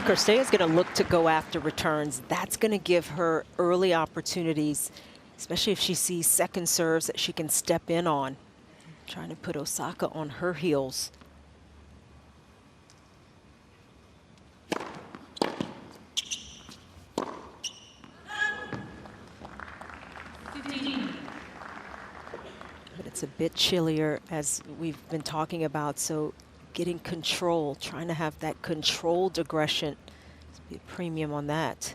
Cirstea is going to look to go after returns. That's going to give her early opportunities, especially if she sees second serves that she can step in on. Trying to put Osaka on her heels. But it's a bit chillier, as we've been talking about, so getting control, trying to have that controlled aggression. There's be a premium on that.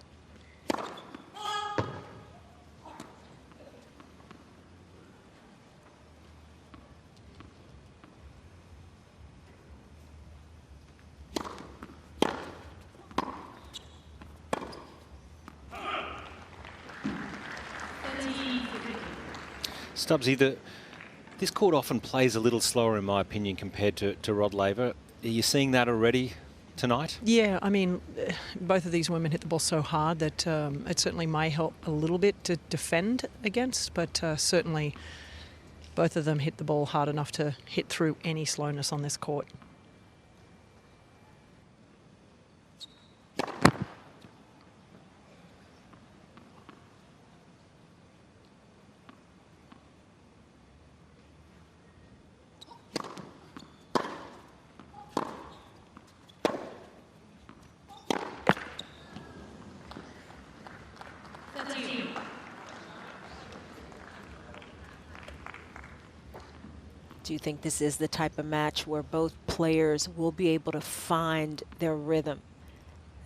Stubbsy, this court often plays a little slower, in my opinion, compared to Rod Laver. Are you seeing that already tonight? Yeah, I mean, both of these women hit the ball so hard that it certainly may help a little bit to defend against, but certainly both of them hit the ball hard enough to hit through any slowness on this court. Do you think this is the type of match where both players will be able to find their rhythm?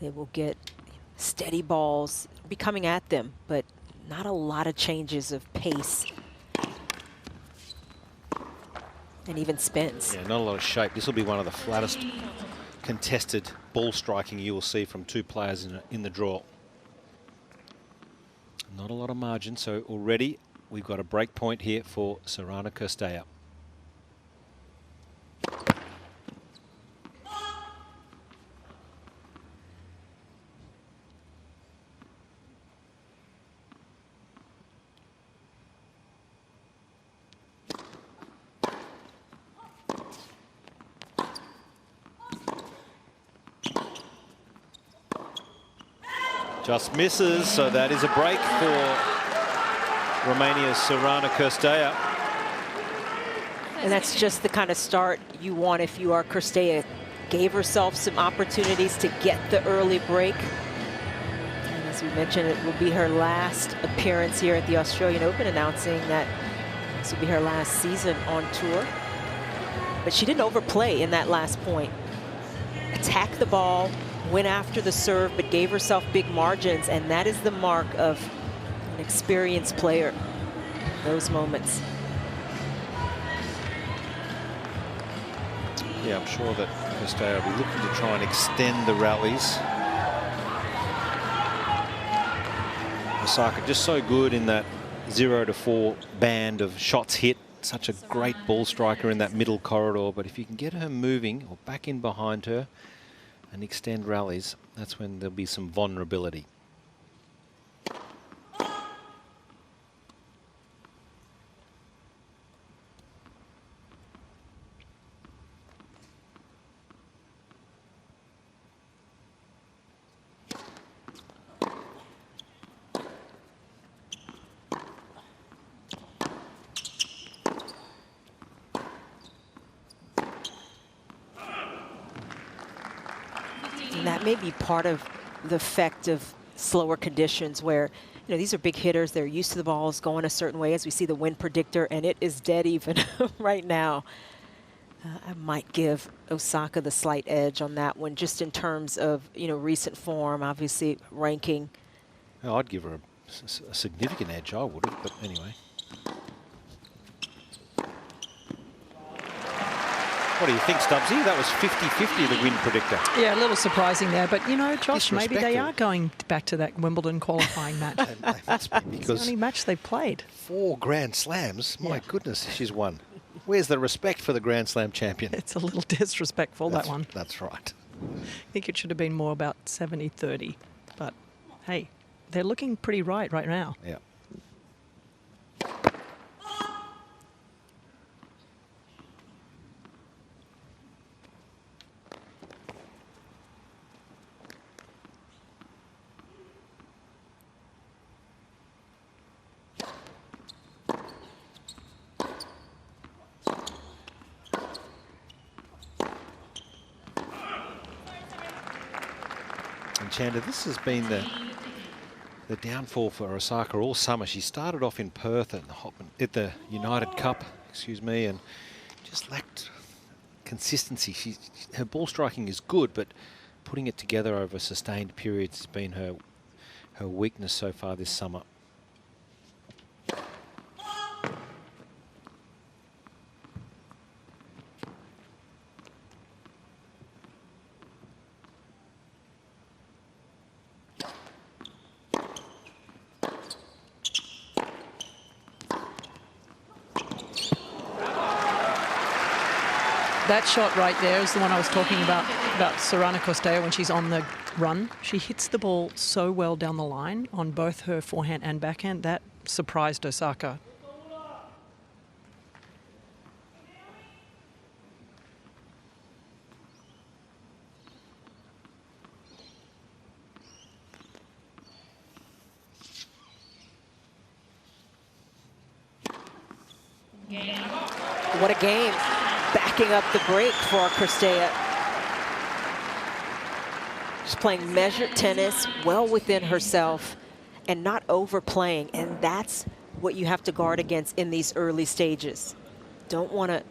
They will get steady balls, be coming at them, but not a lot of changes of pace. And even spins. Yeah, not a lot of shape. This will be one of the flattest contested ball striking you will see from two players in the draw. Not a lot of margin, so already we've got a break point here for Sorana Cirstea. Just misses, so that is a break for Romania's Sorana Cirstea. And that's just the kind of start you want if you are Cirstea. Gave herself some opportunities to get the early break. And as we mentioned, it will be her last appearance here at the Australian Open, announcing that this will be her last season on tour. But she didn't overplay in that last point. Attacked the ball, went after the serve, but gave herself big margins, and that is the mark of an experienced player, those moments. Yeah, I'm sure that Cirstea will be looking to try and extend the rallies. Osaka just so good in that 0 to 4 band of shots hit. Such a great ball striker in that middle corridor, but if you can get her moving or back in behind her and extend rallies, that's when there'll be some vulnerability. And that may be part of the effect of slower conditions where, you know, these are big hitters. They're used to the balls going a certain way, as we see the wind predictor, and it is dead even right now. I might give Osaka the slight edge on that one, just in terms of, you know, recent form, obviously ranking. Oh, I'd give her a significant edge, I would have, but anyway. What do you think, Stubbsy? That was 50-50, the wind predictor. Yeah, a little surprising there. But, you know, Josh, maybe they are going back to that Wimbledon qualifying match. They must be, because it's the only match they've played. 4 Grand Slams. My Yeah. goodness, she's won. Where's the respect for the Grand Slam champion? It's a little disrespectful, that one. That's right. I think it should have been more about 70-30. But, hey, they're looking pretty right now. Yeah. Chanda, this has been the downfall for Osaka all summer. She started off in Perth at the United Cup, excuse me, and just lacked consistency. Her ball striking is good, but putting it together over sustained periods has been her weakness so far this summer. That shot right there is the one I was talking about Sorana Cirstea when she's on the run. She hits the ball so well down the line on both her forehand and backhand. That surprised Osaka. What a game. Backing up the break for Cirstea. She's playing measured tennis, well within herself, and not overplaying. And that's what you have to guard against in these early stages. Don't want to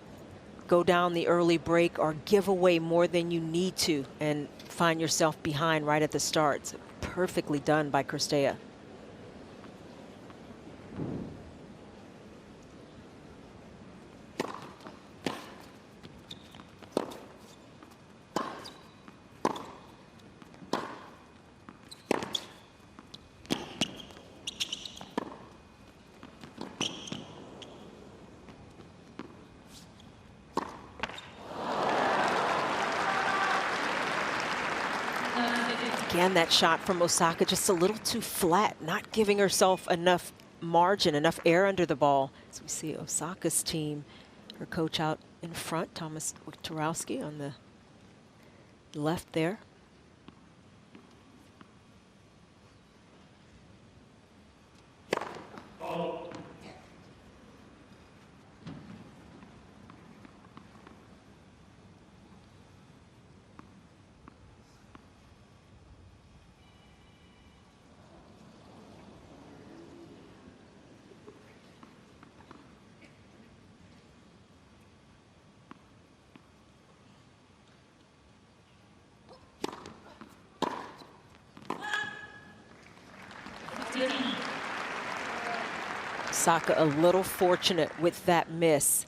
go down the early break or give away more than you need to and find yourself behind right at the start. So perfectly done by Cirstea. Again, that shot from Osaka just a little too flat, not giving herself enough margin, enough air under the ball. So we see Osaka's team, her coach out in front, Thomas Wiktorowski on the left there. Osaka a little fortunate with that miss.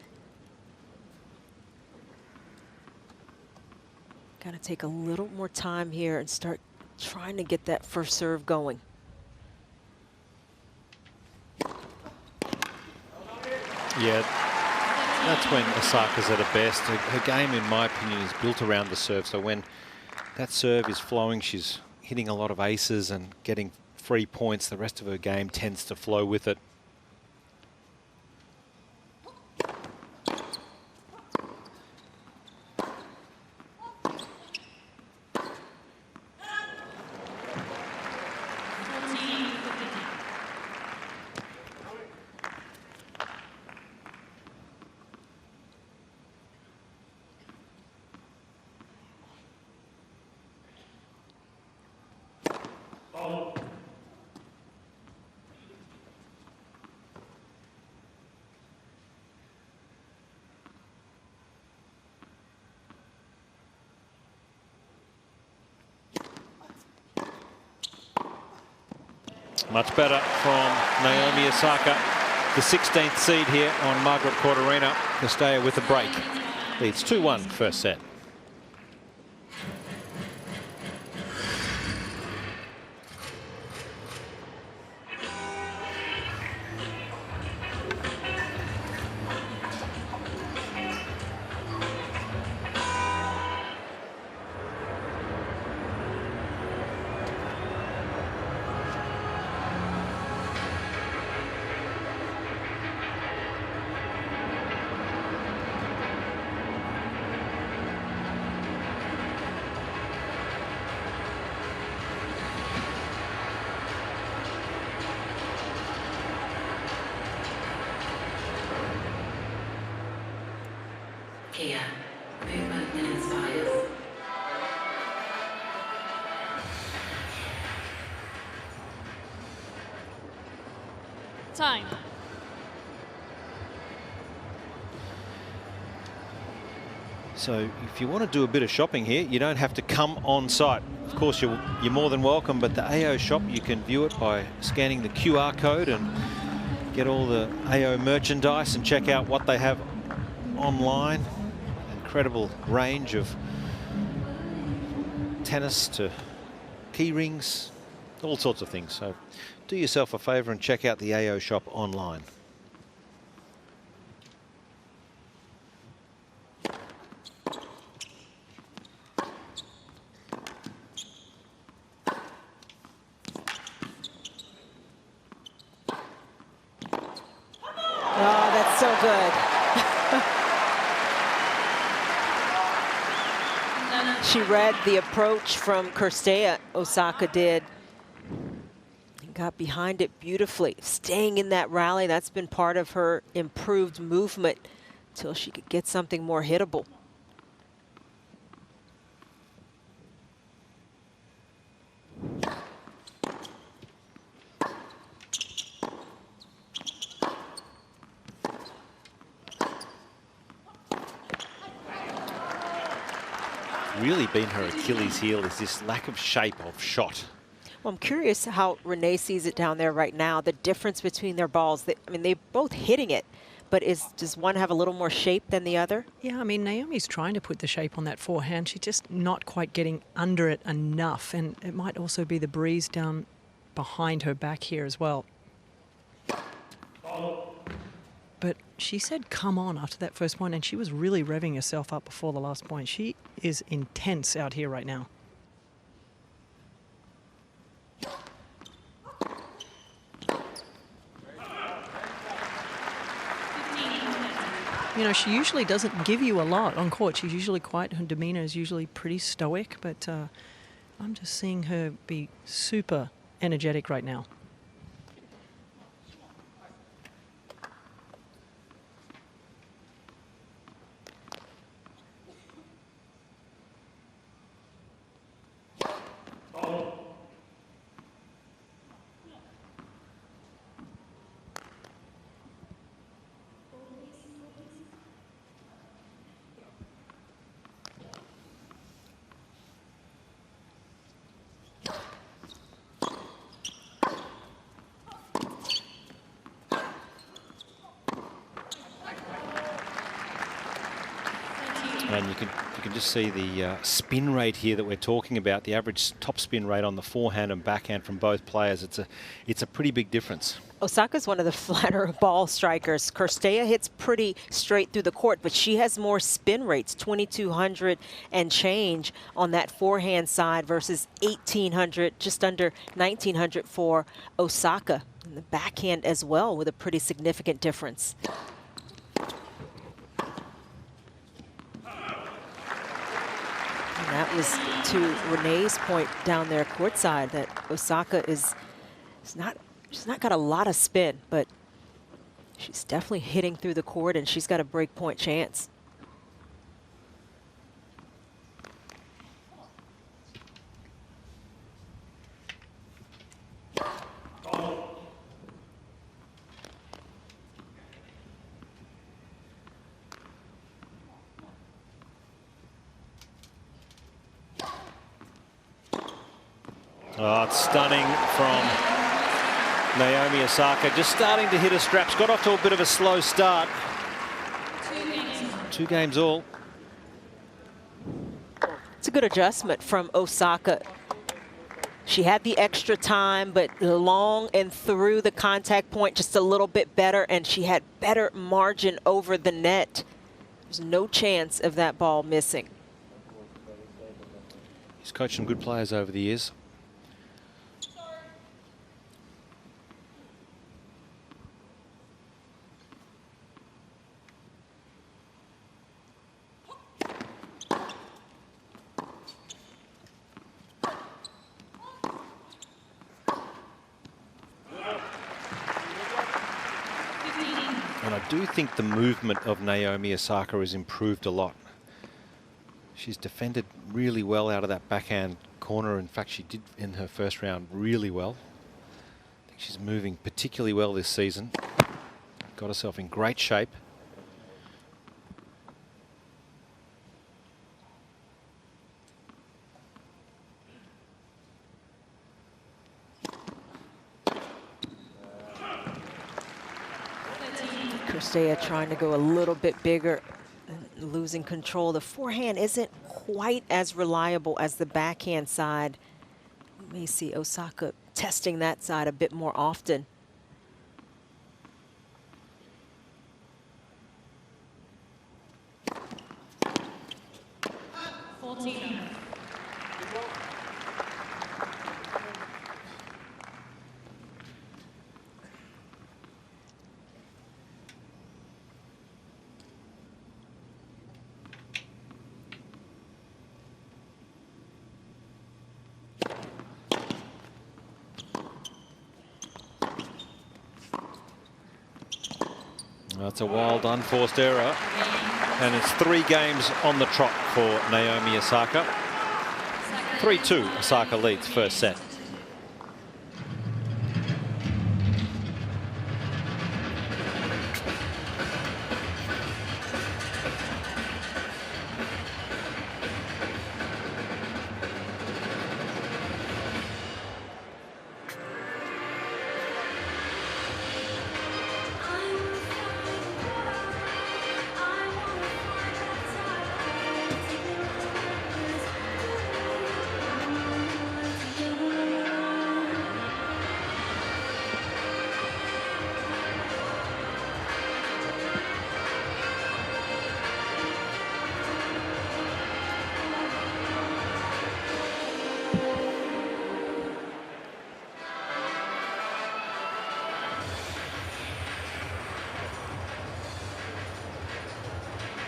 Got to take a little more time here and start trying to get that first serve going. Yeah, that's when Osaka's at her best. Her game, in my opinion, is built around the serve. So when that serve is flowing, she's hitting a lot of aces and getting free points. The rest of her game tends to flow with it. Much better from Naomi Osaka, the 16th seed here on Margaret Court Arena. Cirstea with a break. Leads 2-1 first set. Cain, movement and inspires. So if you want to do a bit of shopping here, you don't have to come on site. Of course, you're more than welcome, but the AO shop, you can view it by scanning the QR code and get all the AO merchandise and check out what they have online. Incredible range of tennis to key rings, all sorts of things. So do yourself a favor and check out the AO shop online. Oh, that's so good. She read the approach from Cirstea, Osaka did. And got behind it beautifully. Staying in that rally, that's been part of her improved movement until she could get something more hittable. Really been her Achilles heel is this lack of shape of shot. Well, I'm curious how Renee sees it down there right now, the difference between their balls. I mean, they're both hitting it, but does one have a little more shape than the other? Yeah, I mean, Naomi's trying to put the shape on that forehand. She's just not quite getting under it enough, and it might also be the breeze down behind her back here as well. But she said, come on, after that first point, and she was really revving herself up before the last point. She is intense out here right now. You know, she usually doesn't give you a lot on court. She's usually quite, her demeanor is usually pretty stoic, but I'm just seeing her be super energetic right now. And you can just see the spin rate here that we're talking about, the average top spin rate on the forehand and backhand from both players. It's a pretty big difference. Osaka's one of the flatter ball strikers. Cirstea hits pretty straight through the court, but she has more spin rates, 2,200 and change on that forehand side versus 1,800, just under 1,900 for Osaka. And the backhand as well with a pretty significant difference. And that was to Renee's point down there courtside that Osaka is not, she's not got a lot of spin, but she's definitely hitting through the court and she's got a break point chance. Oh, it's stunning from Naomi Osaka. Just starting to hit her straps. Got off to a bit of a slow start. 2 games all. It's a good adjustment from Osaka. She had the extra time, but long and through the contact point just a little bit better, and she had better margin over the net. There's no chance of that ball missing. He's coached some good players over the years. And I do think the movement of Naomi Osaka has improved a lot. She's defended really well out of that backhand corner. In fact, she did in her first round really well. I think she's moving particularly well this season. Got herself in great shape. Cirstea trying to go a little bit bigger and losing control. The forehand isn't quite as reliable as the backhand side. You may see Osaka testing that side a bit more often. That's a wild, unforced error. And it's 3 games on the trot for Naomi Osaka. 3-2, Osaka leads first set.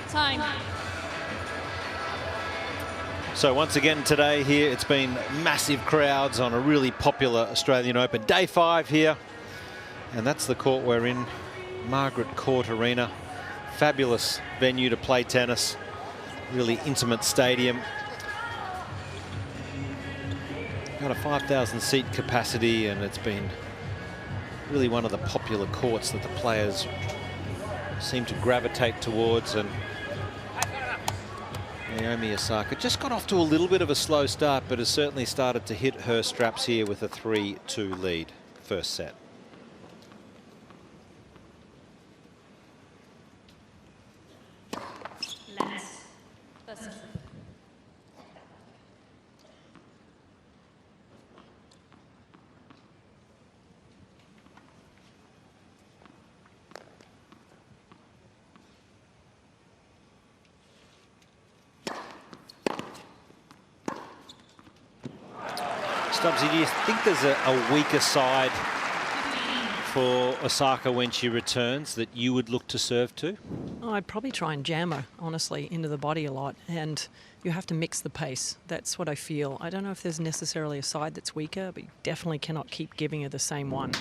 Time. So once again today here, it's been massive crowds on a really popular Australian Open. Day 5 here, and that's the court we're in, Margaret Court Arena. Fabulous venue to play tennis, really intimate stadium. Got a 5,000 seat capacity, and it's been really one of the popular courts that the players seem to gravitate towards. And Naomi Osaka just got off to a little bit of a slow start, but has certainly started to hit her straps here with a 3-2 lead first set. Stubbsy, do you think there's a weaker side for Osaka when she returns that you would look to serve to? Oh, I'd probably try and jam her, honestly, into the body a lot. And you have to mix the pace. That's what I feel. I don't know if there's necessarily a side that's weaker, but you definitely cannot keep giving her the same one.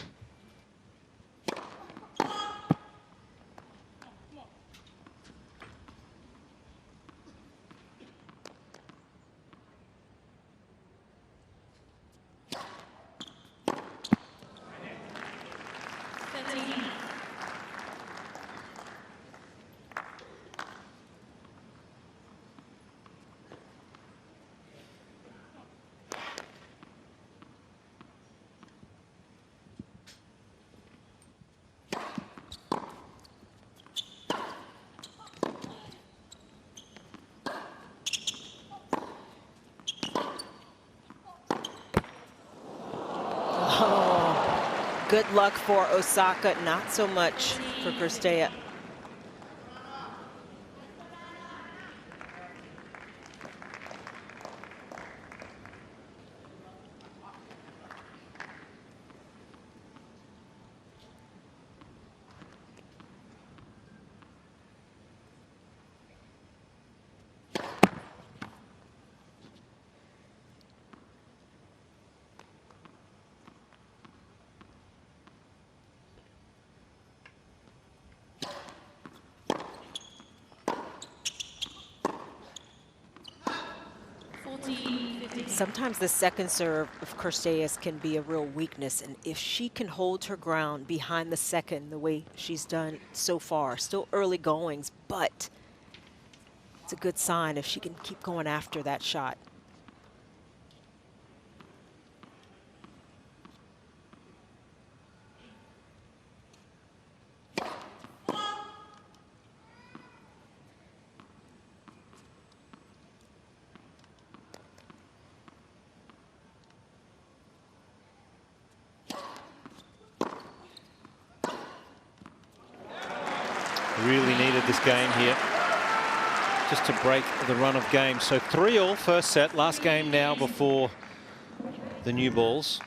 Good luck for Osaka, not so much for Cirstea. Sometimes the second serve of Cirstea's can be a real weakness, and if she can hold her ground behind the second the way she's done so far, still early goings, but it's a good sign if she can keep going after that shot. Really needed this game here just to break the run of games. So 3-all first set, last game now before the new balls.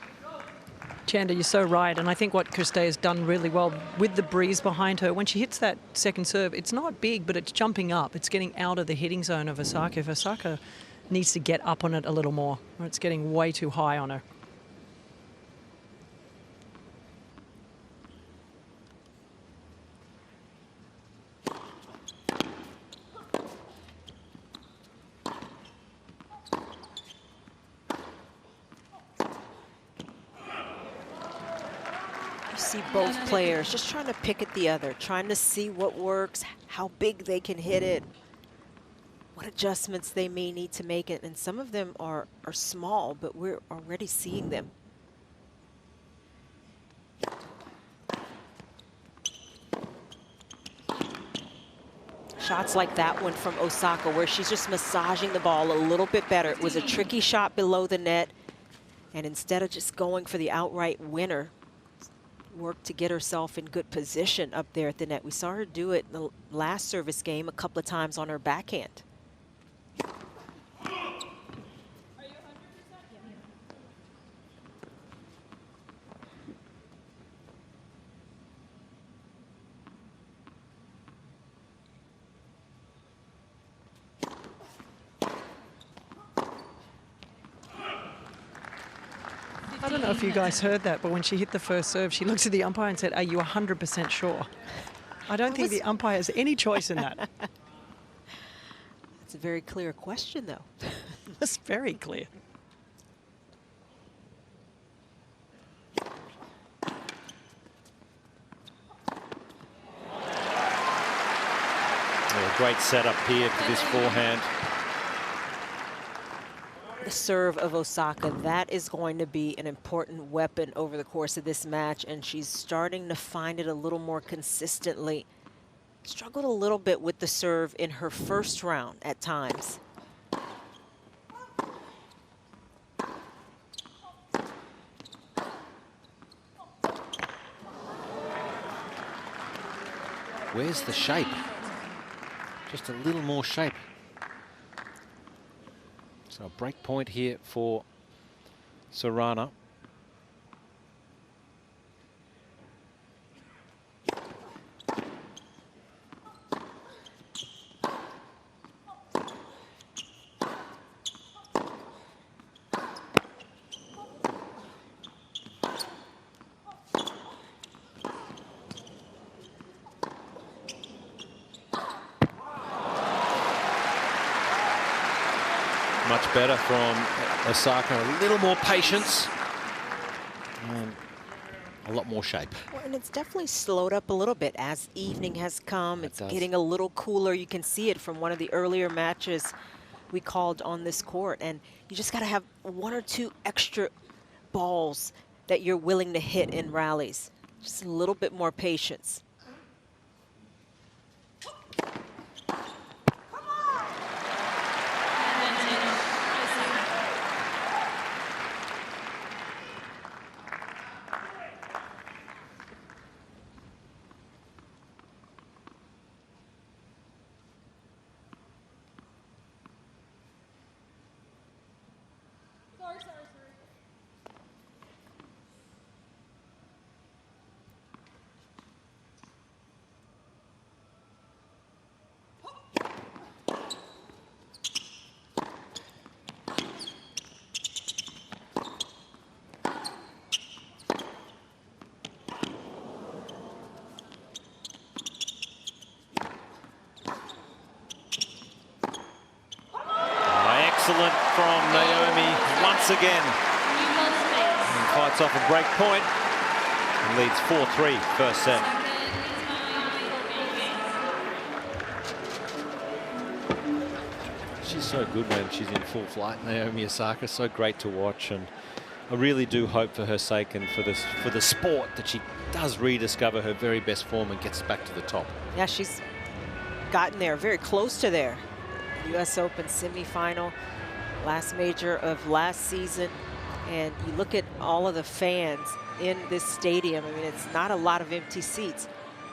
Chanda, you're so right. And I think what Cirstea has done really well with the breeze behind her, when she hits that second serve, it's not big, but it's jumping up. It's getting out of the hitting zone of Osaka. If Osaka needs to get up on it a little more, or it's getting way too high on her. See both players just trying to pick at the other, trying to see what works, how big they can hit it, what adjustments they may need to make it. And some of them are small, but we're already seeing them. Shots like that one from Osaka, where she's just massaging the ball a little bit better. It was a tricky shot below the net, and instead of just going for the outright winner, worked to get herself in good position up there at the net. We saw her do it in the last service game a couple of times on her backhand. I don't know if you guys heard that, but when she hit the first serve, she looked at the umpire and said, "Are you 100% sure?" I don't think the umpire has any choice in that. It's a very clear question, though. It's very clear. A great setup here for this forehand. The serve of Osaka, that is going to be an important weapon over the course of this match, and she's starting to find it a little more consistently. Struggled a little bit with the serve in her first round at times. Where's the shape? Just a little more shape. So a break point here for Sorana. Much better from Osaka, a little more patience and a lot more shape. Well, and it's definitely slowed up a little bit as evening has come. It's getting a little cooler. You can see it from one of the earlier matches we called on this court. And you just got to have one or two extra balls that you're willing to hit in rallies. Just a little bit more patience. Excellent from Naomi once again. And fights off a break point and leads 4-3 first set. She's so good when she's in full flight, Naomi Osaka. So great to watch, and I really do hope for her sake and for the sport that she does rediscover her very best form and gets back to the top. Yeah, she's gotten there, very close to there. US Open semifinal, last major of last season. And you look at all of the fans in this stadium. I mean, it's not a lot of empty seats.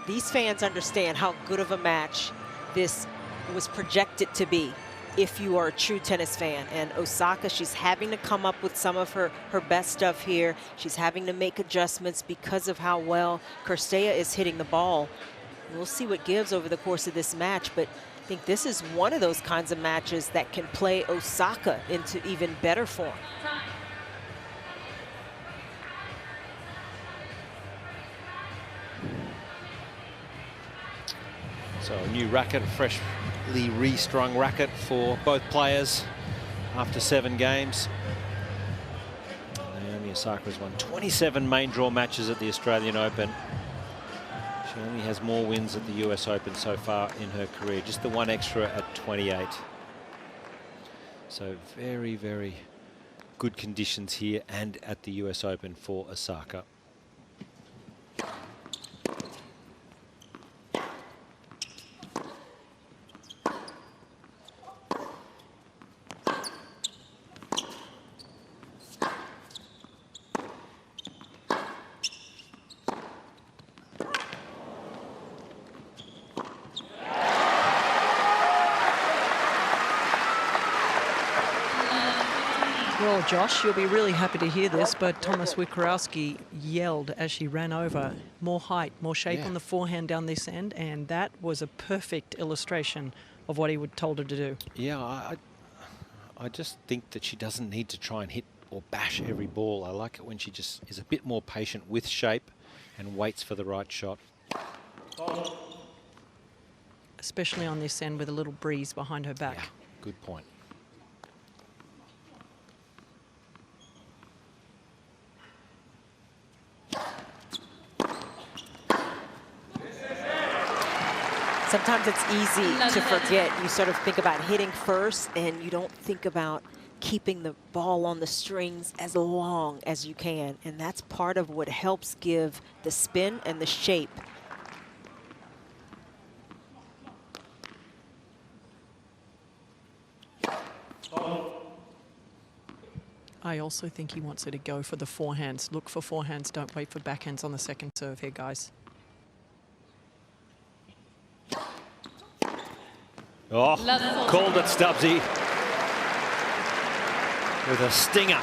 these fans understand how good of a match this was projected to be if you are a true tennis fan. And Osaka, she's having to come up with some of her best stuff here. She's having to make adjustments because of how well Cirstea is hitting the ball. We'll see what gives over the course of this match, but I think this is one of those kinds of matches that can play Osaka into even better form. So a new racket, a freshly restrung racket for both players after 7 games. Naomi Osaka has won 27 main draw matches at the Australian Open. She only has more wins at the US Open so far in her career, just the one extra at 28. So very, very good conditions here and at the US Open for Osaka. Well, Josh, you'll be really happy to hear this, but Thomas Wikarowski yelled as she ran over, more height, more shape on the forehand down this end, and that was a perfect illustration of what he would told her to do. Yeah, I just think that she doesn't need to try and hit or bash every ball. I like it when she just is a bit more patient with shape and waits for the right shot. Especially on this end with a little breeze behind her back. Yeah, good point. Sometimes it's easy to forget. You sort of think about hitting first, and you don't think about keeping the ball on the strings as long as you can. And that's part of what helps give the spin and the shape. I also think he wants her to go for the forehands. Look for forehands, don't wait for backhands on the second serve here, guys. Oh, called it, Stubbsy, with a stinger.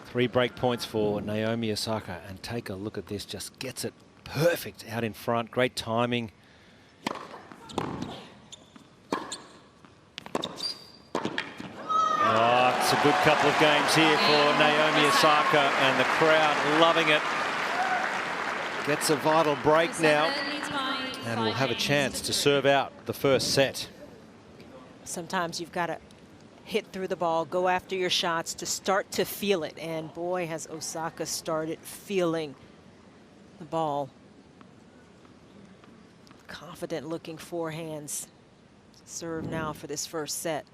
3 break points for Naomi Osaka, and take a look at this, just gets it perfect out in front, great timing. Oh, it's a good couple of games here for Naomi Osaka, and the crowd loving it. Gets a vital break now, and will have a chance to serve out the first set. Sometimes you've got to hit through the ball, go after your shots to start to feel it. And boy, has Osaka started feeling the ball. Confident looking forehands. Serve now for this first set.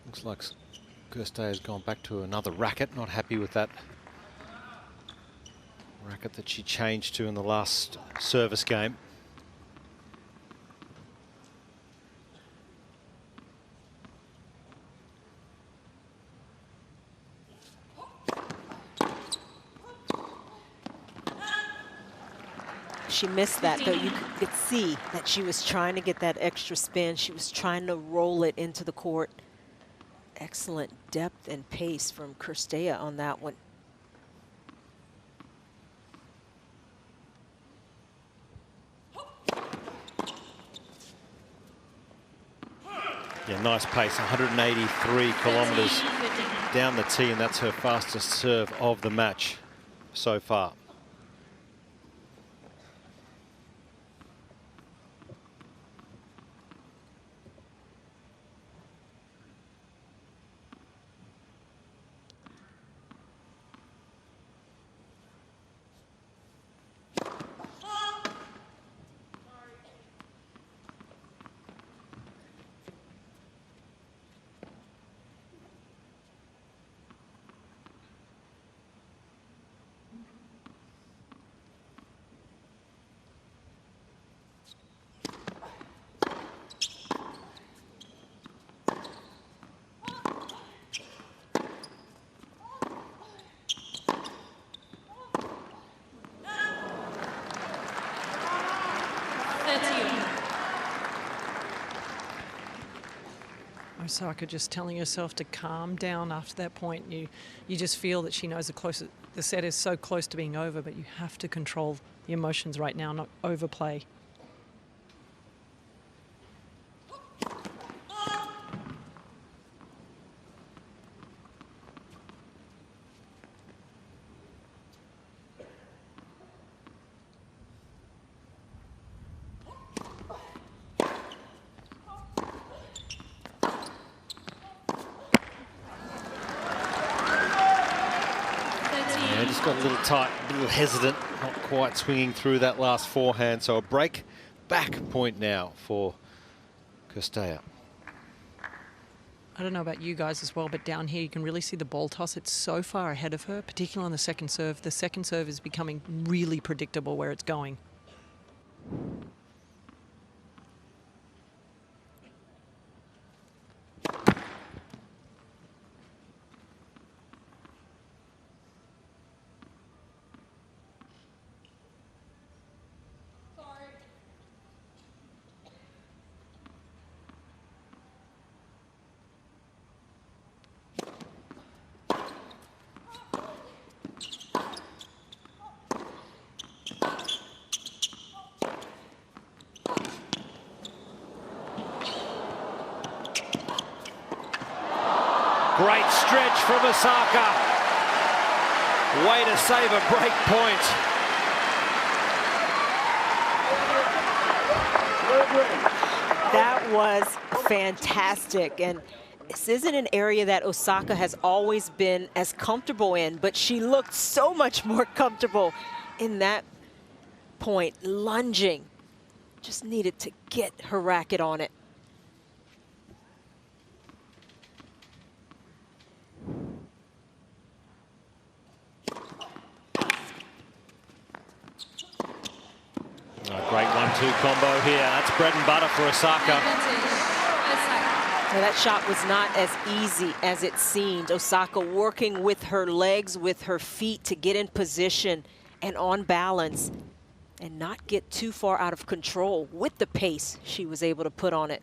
Looks like Cirstea has gone back to another racket. Not happy with that racket that she changed to in the last service game. She missed that, though. You could see that she was trying to get that extra spin. She was trying to roll it into the court. Excellent depth and pace from Cirstea on that one. Yeah, nice pace, 183 kilometres down the tee, and that's her fastest serve of the match so far. 13. Osaka just telling herself to calm down after that point. You just feel that she knows the set is so close to being over, but you have to control the emotions right now, not overplay. Just got a little tight, a little hesitant, not quite swinging through that last forehand. So a break back point now for Cirstea. I don't know about you guys as well, but down here you can really see the ball toss. It's so far ahead of her, particularly on the second serve. The second serve is becoming really predictable where it's going. Great stretch from Osaka. Way to save a break point. That was fantastic. And this isn't an area that Osaka has always been as comfortable in, but she looked so much more comfortable in that point, lunging. Just needed to get her racket on it. Great 1-2 combo here. That's bread and butter for Osaka. Now that shot was not as easy as it seemed. Osaka working with her legs, with her feet to get in position and on balance and not get too far out of control with the pace she was able to put on it.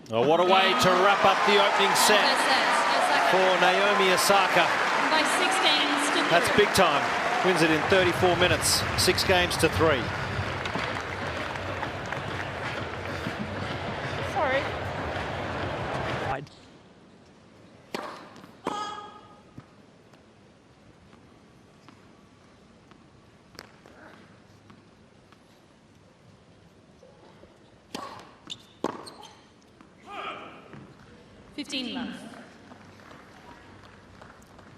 Oh, what a way to wrap up the opening set for Naomi Osaka. By 6 games to 3. That's big time. Wins it in 34 minutes, 6 games to 3. Sorry. Wide.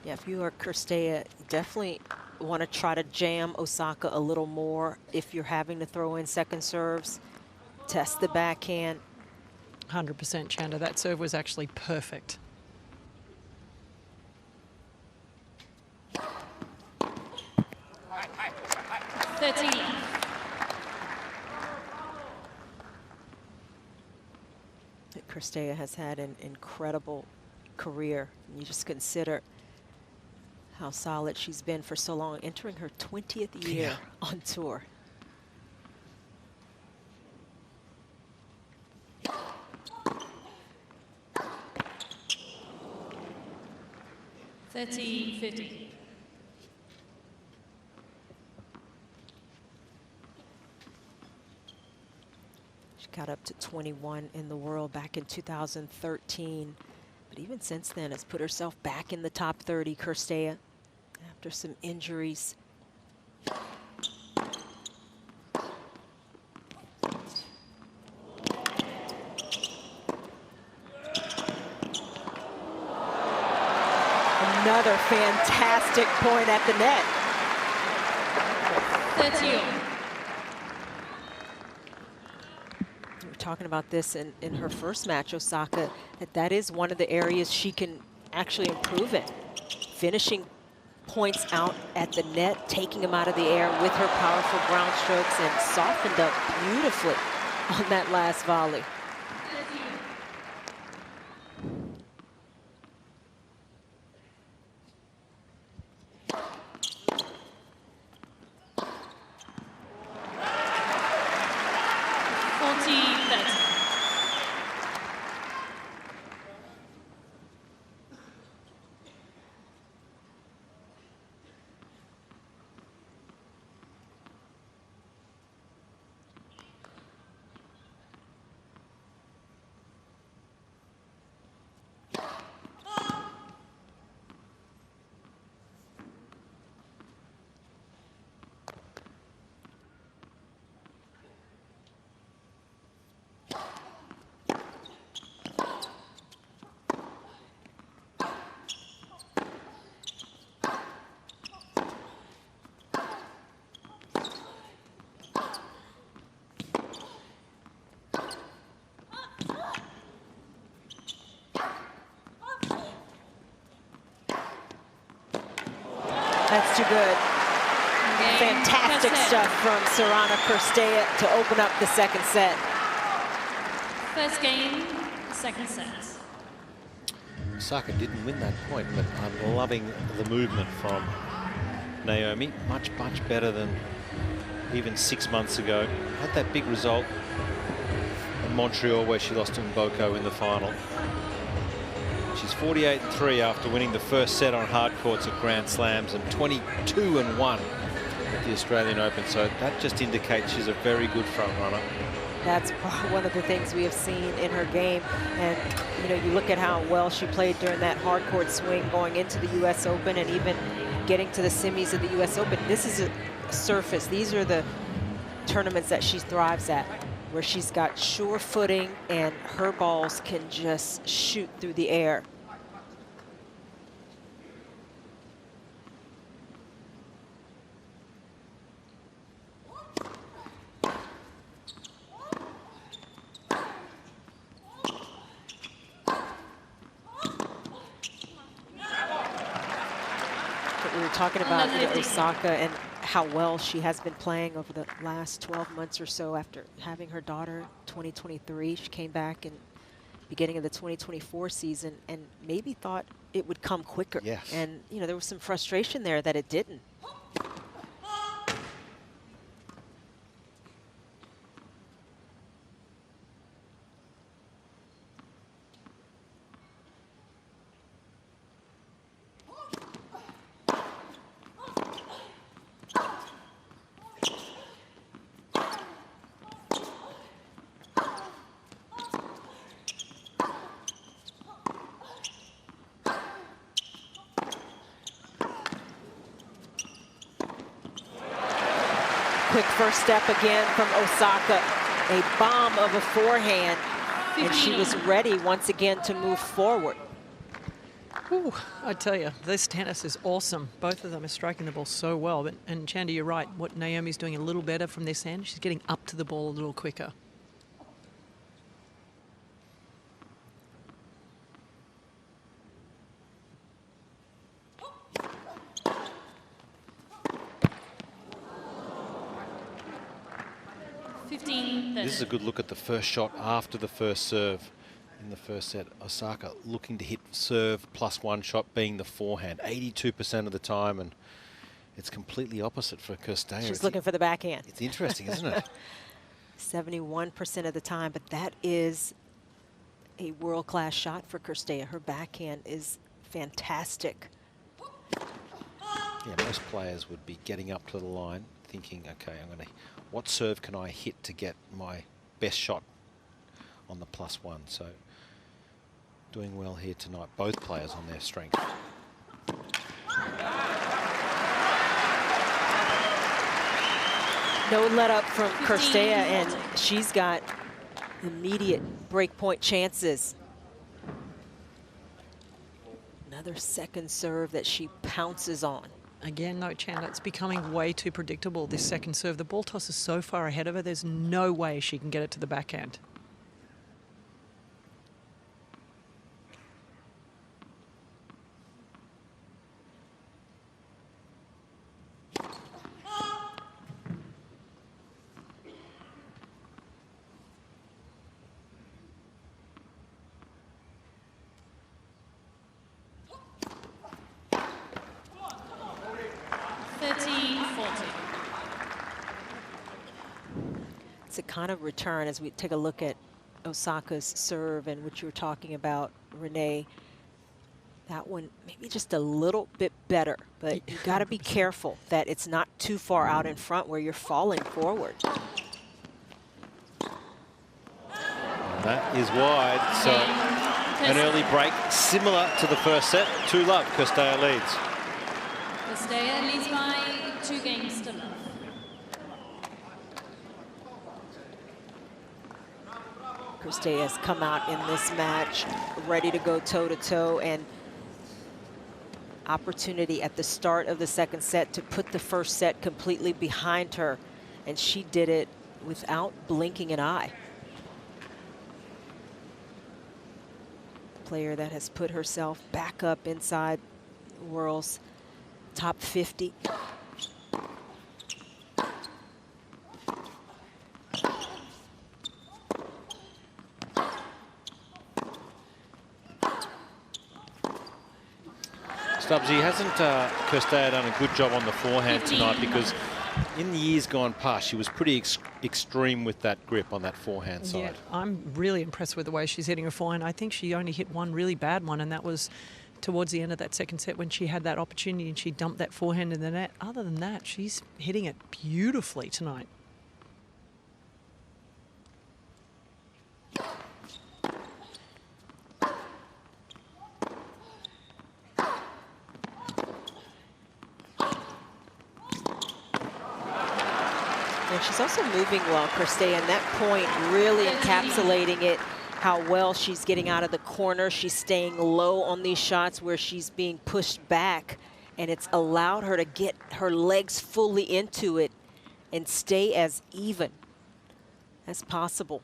Yeah, if you are Cirstea, definitely want to try to jam Osaka a little more if you're having to throw in second serves. Test the backhand. 100% Chanda. That serve was actually perfect. Cirstea has had an incredible career. You just consider how solid she's been for so long, entering her 20th year on tour. $30.50. She got up to 21 in the world back in 2013. But even since then, has put herself back in the top 30, Cirstea, after some injuries. Another fantastic point at the net. 30. We were talking about this in her first match, Osaka, that is one of the areas she can actually improve in. Finishing points out at the net, taking them out of the air with her powerful ground strokes, and softened up beautifully on that last volley. That's too good. Game. Fantastic First set. stuff from Sorana Cirstea to open up the second set. First game, second set. Osaka didn't win that point, but I'm loving the movement from Naomi. Much better than even 6 months ago. Had that big result in Montreal where she lost to Mboko in the final. She's 48-3 after winning the first set on hard courts at Grand Slams and 22-1 at the Australian Open. So that just indicates she's a very good front runner. That's one of the things we have seen in her game. And, you know, you look at how well she played during that hard court swing going into the U.S. Open and even getting to the semis of the U.S. Open. This is a surface. These are the tournaments that she thrives at, where she's got sure footing and her balls can just shoot through the air. We were talking about Osaka and how well she has been playing over the last 12 months or so after having her daughter 2023. She came back in beginning of the 2024 season and maybe thought it would come quicker. Yes. And, you know, there was some frustration there that it didn't. Quick first step again from Osaka. A bomb of a forehand. And she was ready once again to move forward. Ooh, I tell you, this tennis is awesome. Both of them are striking the ball so well. And Chanda, you're right. What Naomi's doing a little better from this end, she's getting up to the ball a little quicker. This is a good look at the first shot after the first serve in the first set. Osaka looking to hit serve +1 shot being the forehand 82% of the time, and it's completely opposite for Cirstea. She's looking for the backhand. It's interesting, isn't it? 71% of the time, but that is a world-class shot for Cirstea. Her backhand is fantastic. Yeah, most players would be getting up to the line thinking, okay, what serve can I hit to get my best shot on the +1? So doing well here tonight, both players on their strength. No let up from Cirstea, and she's got immediate breakpoint chances. Another second serve that she pounces on. Again, no, Chanda, it's becoming way too predictable, this second serve. The ball toss is so far ahead of her, there's no way she can get it to the backhand. It's a kind of return as we take a look at Osaka's serve and what you were talking about, Renee. That one maybe just a little bit better, but you got to be careful that it's not too far out in front where you're falling forward. That is wide, so an early break similar to the first set. 2-love, Cirstea leads. Cirstea leads by 2 games to love. Cirstea has come out in this match ready to go toe-to-toe, and opportunity at the start of the second set to put the first set completely behind her, and she did it without blinking an eye. Player that has put herself back up inside Worlds top 50. Stubbsy, hasn't Cirstea done a good job on the forehand tonight? Because in the years gone past, she was pretty extreme with that grip on that forehand side. Yeah, I'm really impressed with the way she's hitting her forehand. I think she only hit one really bad one, and that was towards the end of that second set when she had that opportunity and she dumped that forehand in the net. Other than that, she's hitting it beautifully tonight. And she's also moving well, Cirstea, and that point really encapsulating it, how well she's getting out of the corner. She's staying low on these shots where she's being pushed back, and it's allowed her to get her legs fully into it and stay as even as possible.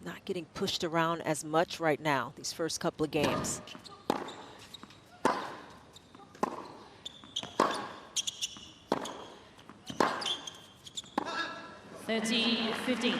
Not getting pushed around as much right now, these first couple of games. Thirty 15.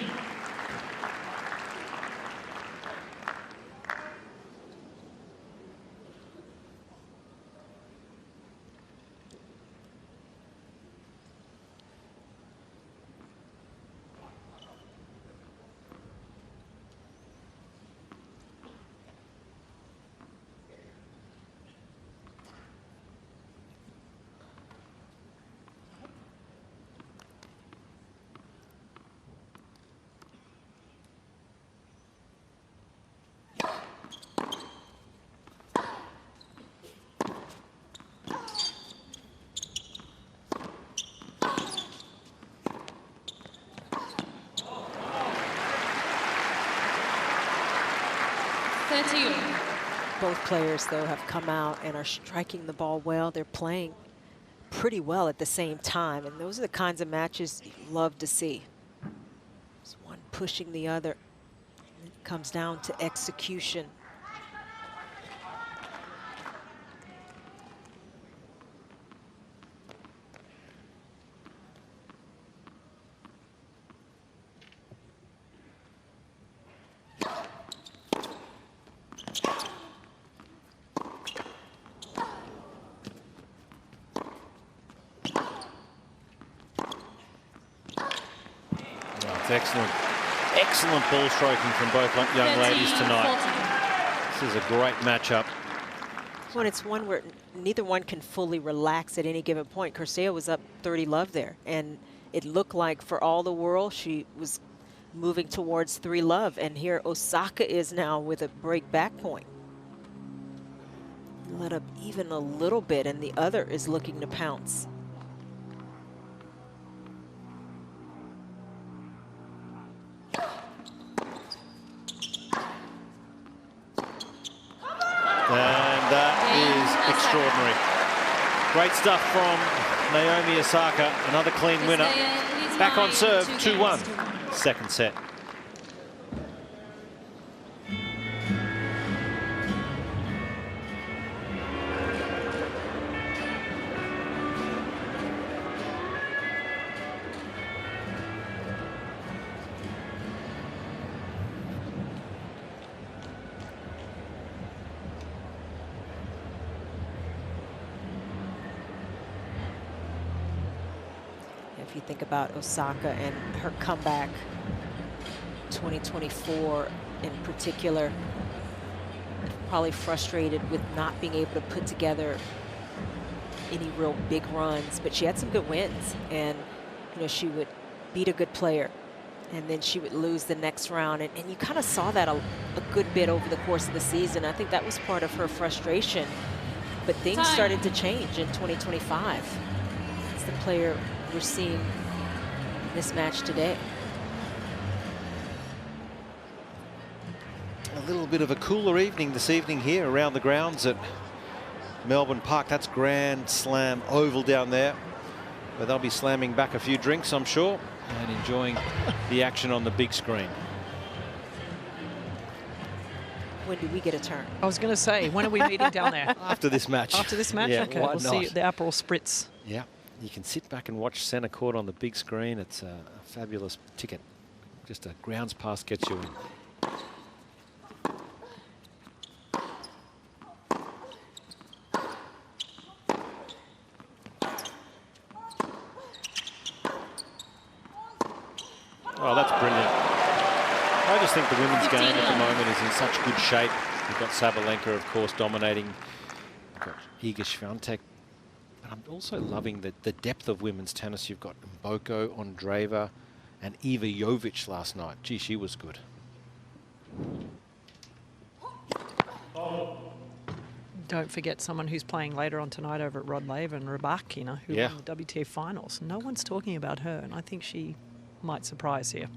Both players, though, have come out and are striking the ball well. They're playing pretty well at the same time, and those are the kinds of matches you love to see. There's one pushing the other. It comes down to execution. Excellent ball stroking from both young ladies tonight. This is a great matchup. When it's one where neither one can fully relax at any given point. Cirstea was up 30-love there, and it looked like for all the world she was moving towards 3-love, and here Osaka is now with a break back point. Let up even a little bit, and the other is looking to pounce. And that is extraordinary. Great stuff from Naomi Osaka. Another clean winner. Back on serve, 2-1. Second set. If you think about Osaka and her comeback, 2024 in particular, probably frustrated with not being able to put together any real big runs, but she had some good wins, and you know, she would beat a good player and then she would lose the next round, and you kind of saw that a good bit over the course of the season. I think that was part of her frustration, but things started to change in 2025. It's the player we're seeing in this match today. A little bit of a cooler evening this evening here around the grounds at Melbourne Park. That's Grand Slam Oval down there, where they'll be slamming back a few drinks, I'm sure, and enjoying the action on the big screen. when do we get a turn? I was going to say, when are we meeting down there? After this match. After this match? Yeah, Okay, why we'll not? see the Aperol Spritz. Yeah, you can sit back and watch centre court on the big screen. It's a fabulous ticket. Just a grounds pass gets you in. Oh, that's brilliant. I just think the women's game at the moment is in such good shape. You've got Sabalenka, of course, dominating. You've got Iga Swiatek. But I'm also loving the depth of women's tennis. You've got Mboko, Andreeva, and Eva Jovic last night. Gee, she was good. Don't forget someone who's playing later on tonight over at Rod Laver and Rybakina, who won the WTA finals. No one's talking about her, and I think she might surprise here.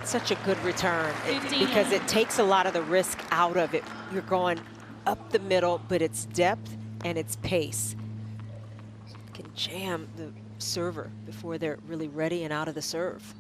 Such a good return because it takes a lot of the risk out of it. You're going up the middle, but it's depth and it's pace. You can jam the server before they're really ready and out of the serve.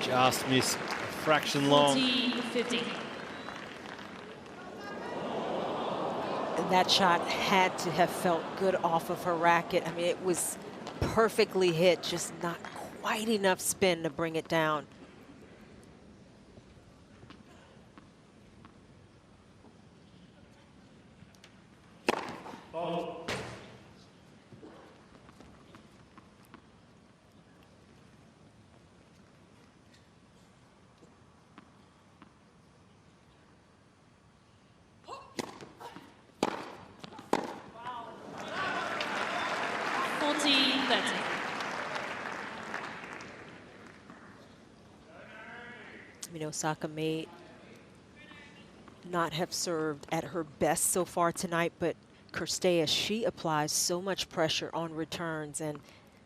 Just missed a fraction long. 40-50. And that shot had to have felt good off of her racket. I mean, it was perfectly hit, just not quite enough spin to bring it down. Osaka may not have served at her best so far tonight, but Cirstea, she applies so much pressure on returns, and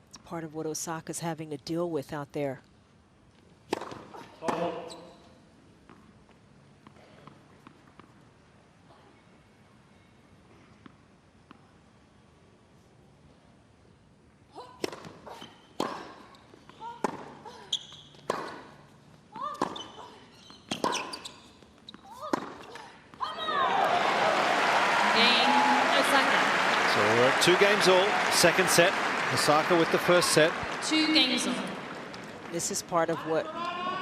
it's part of what Osaka's having to deal with out there. Two games all, second set. Osaka with the first set. 2 games all. This is part of what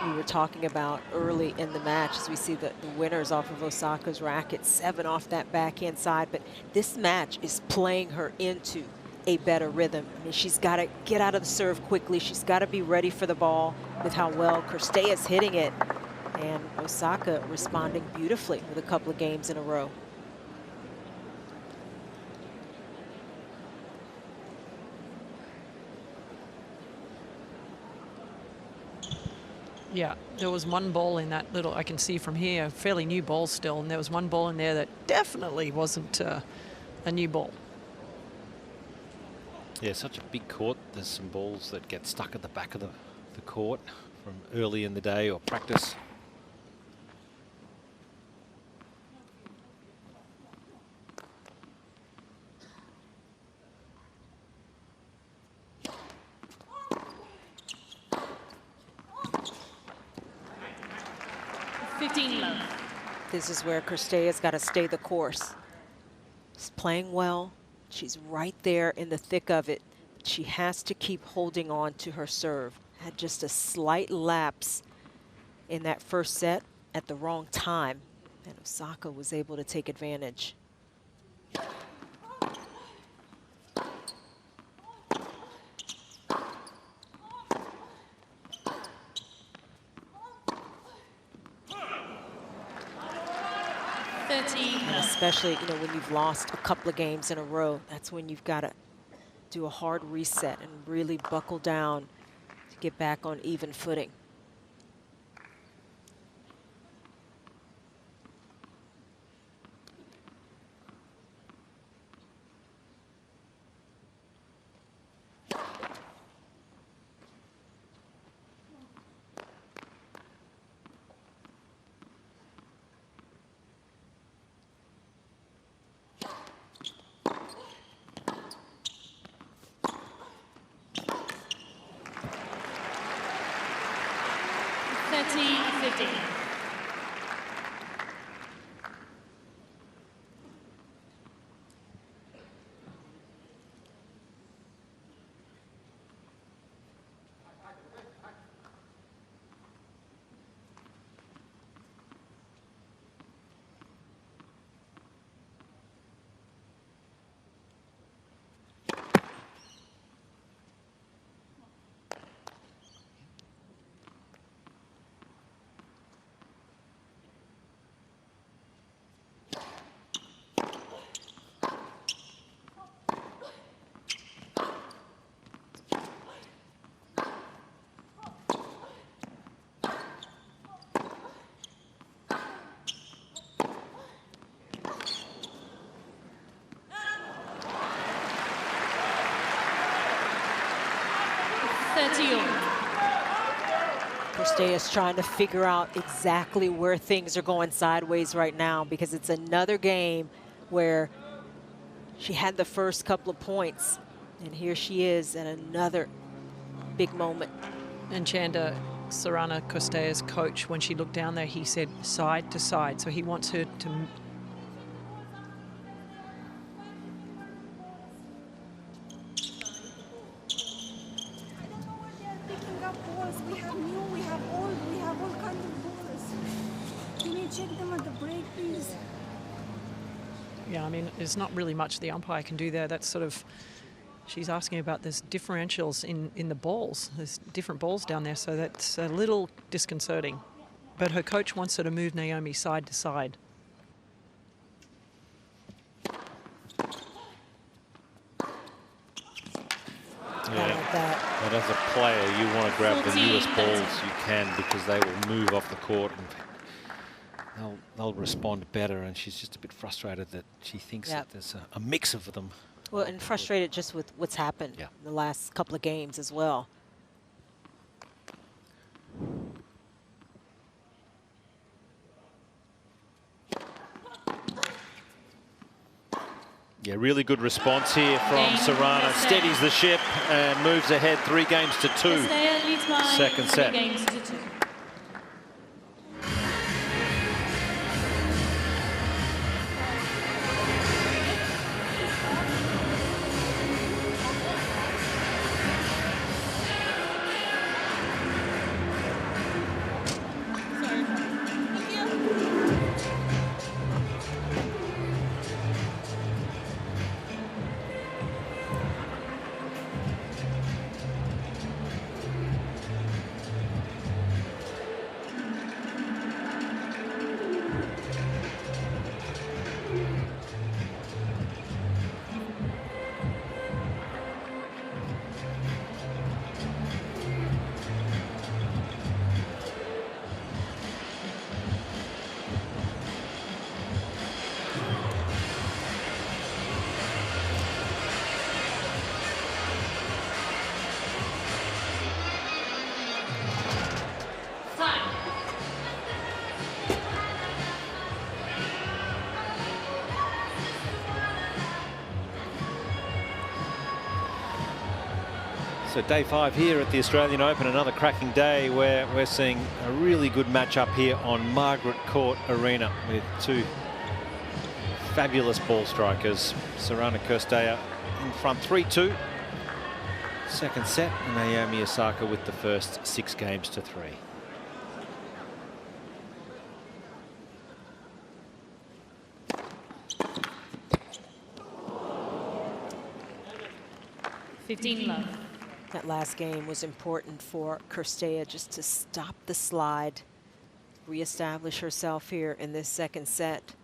we were talking about early in the match, as we see the winners off of Osaka's racket, 7 off that backhand side. But this match is playing her into a better rhythm. I mean, she's got to get out of the serve quickly. She's got to be ready for the ball with how well Cirstea's hitting it. And Osaka responding beautifully with a couple of games in a row. Yeah, there was one ball in that little, I can see from here, fairly new ball still, and there was one ball in there that definitely wasn't a new ball. Yeah, such a big court. There's some balls that get stuck at the back of the court from early in the day or practice. This is where Cirstea's got to stay the course. She's playing well. She's right there in the thick of it. She has to keep holding on to her serve. Had just a slight lapse in that first set at the wrong time, and Osaka was able to take advantage. especially, you know, when you've lost a couple of games in a row. That's when you've got to do a hard reset and really buckle down to get back on even footing. Cirstea is trying to figure out exactly where things are going sideways right now, because it's another game where she had the first couple of points, and here she is at another big moment. And Chanda, Sorana Cirstea's coach, when she looked down there, he said side to side. So he wants her to... Yeah, I mean, there's not really much the umpire can do there. That's sort of, she's asking about there's differentials in the balls. There's different balls down there, so that's a little disconcerting. But her coach wants her to move Naomi side to side. Yeah, but as a player, you want to grab the newest balls you can, because they will move off the court and they'll respond better. And she's just a bit frustrated that she thinks that there's a mix of them. Well, and frustrated just with what's happened in the last couple of games as well. Yeah, really good response here from Sorana. Steadies the ship and moves ahead 3 games to 2. Second set. So day 5 here at the Australian Open, another cracking day where we're seeing a really good matchup here on Margaret Court Arena with 2 fabulous ball strikers. Sorana Cirstea in front 3-2. Second set, Naomi Osaka with the first 6 games to 3. That last game was important for Cirstea, just to stop the slide, reestablish herself here in this second set.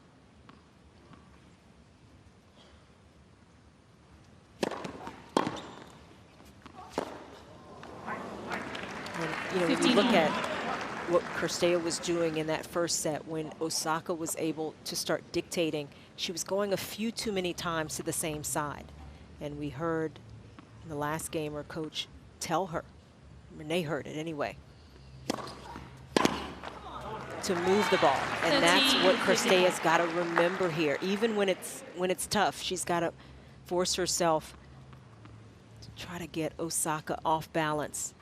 you look at what Cirstea was doing in that first set when Osaka was able to start dictating, she was going a few too many times to the same side. And we heard in the last game her coach tell her, Renee heard it anyway, to move the ball. And that's what Cirstea's got to remember here. Even when it's tough, she's got to force herself to try to get Osaka off balance.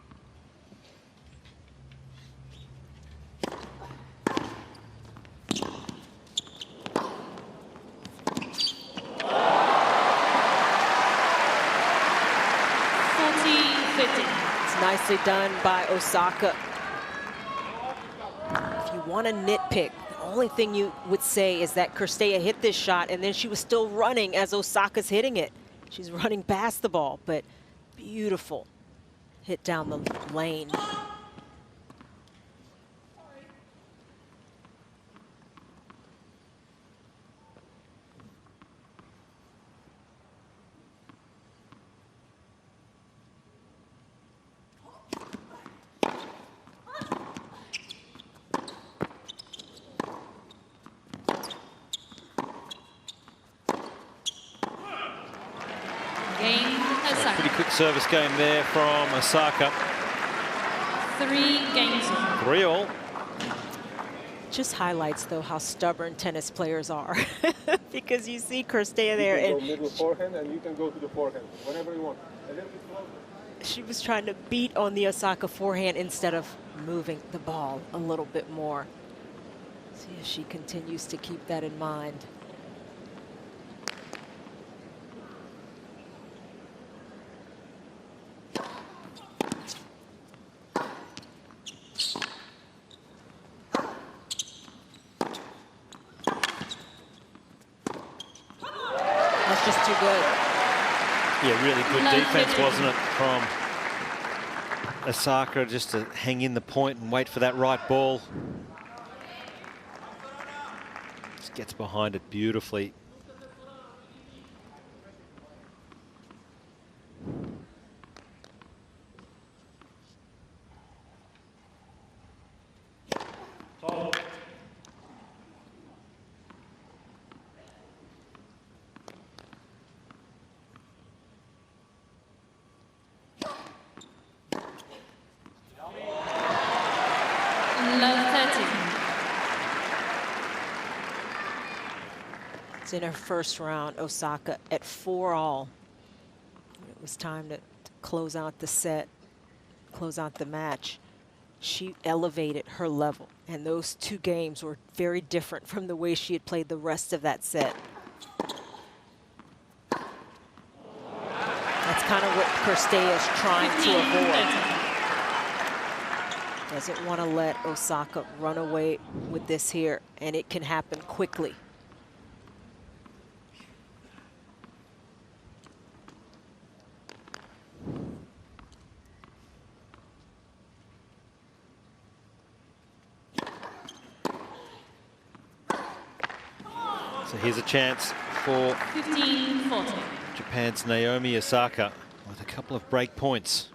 Nicely done by Osaka. If you want to nitpick, the only thing you would say is that Cirstea hit this shot and then she was still running as Osaka's hitting it. She's running past the ball, but beautiful hit down the lane. Pretty quick service game there from Osaka. 3 games. 3-all. Just highlights, though, how stubborn tennis players are. Because you see Cirstea there. You can go middle forehand and you can go to the forehand, whenever you want. A little bit closer. She was trying to beat on the Osaka forehand instead of moving the ball a little bit more. See if she continues to keep that in mind. Just too good. Yeah, really good defense, wasn't it, from Osaka, just to hang in the point and wait for that right ball. Just gets behind it beautifully. In her first round, Osaka at 4-all. It was time to close out the set, close out the match. She elevated her level, and those 2 games were very different from the way she had played the rest of that set. That's kind of what Cirstea is trying to avoid. Doesn't want to let Osaka run away with this here, and it can happen quickly. So here's a chance for 15-14. Japan's Naomi Osaka with a couple of break points.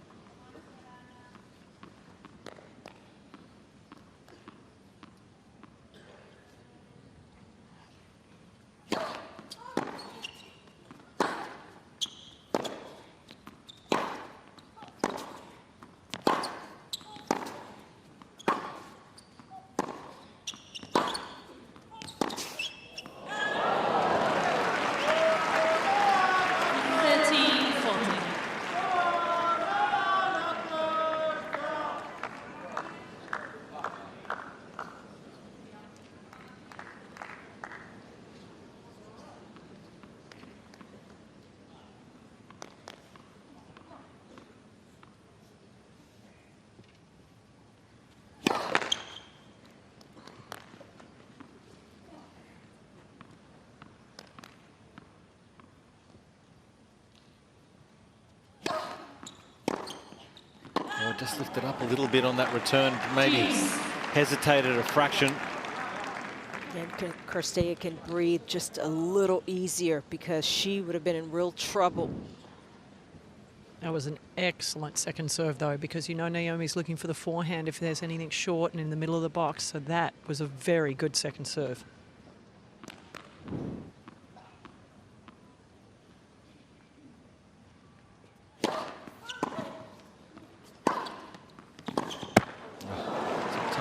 Just lifted up a little bit on that return, maybe hesitated a fraction. And Cirstea can breathe just a little easier because she would have been in real trouble That was an excellent second serve, though, because you know Naomi's looking for the forehand if there's anything short and in the middle of the box. So that was a very good second serve.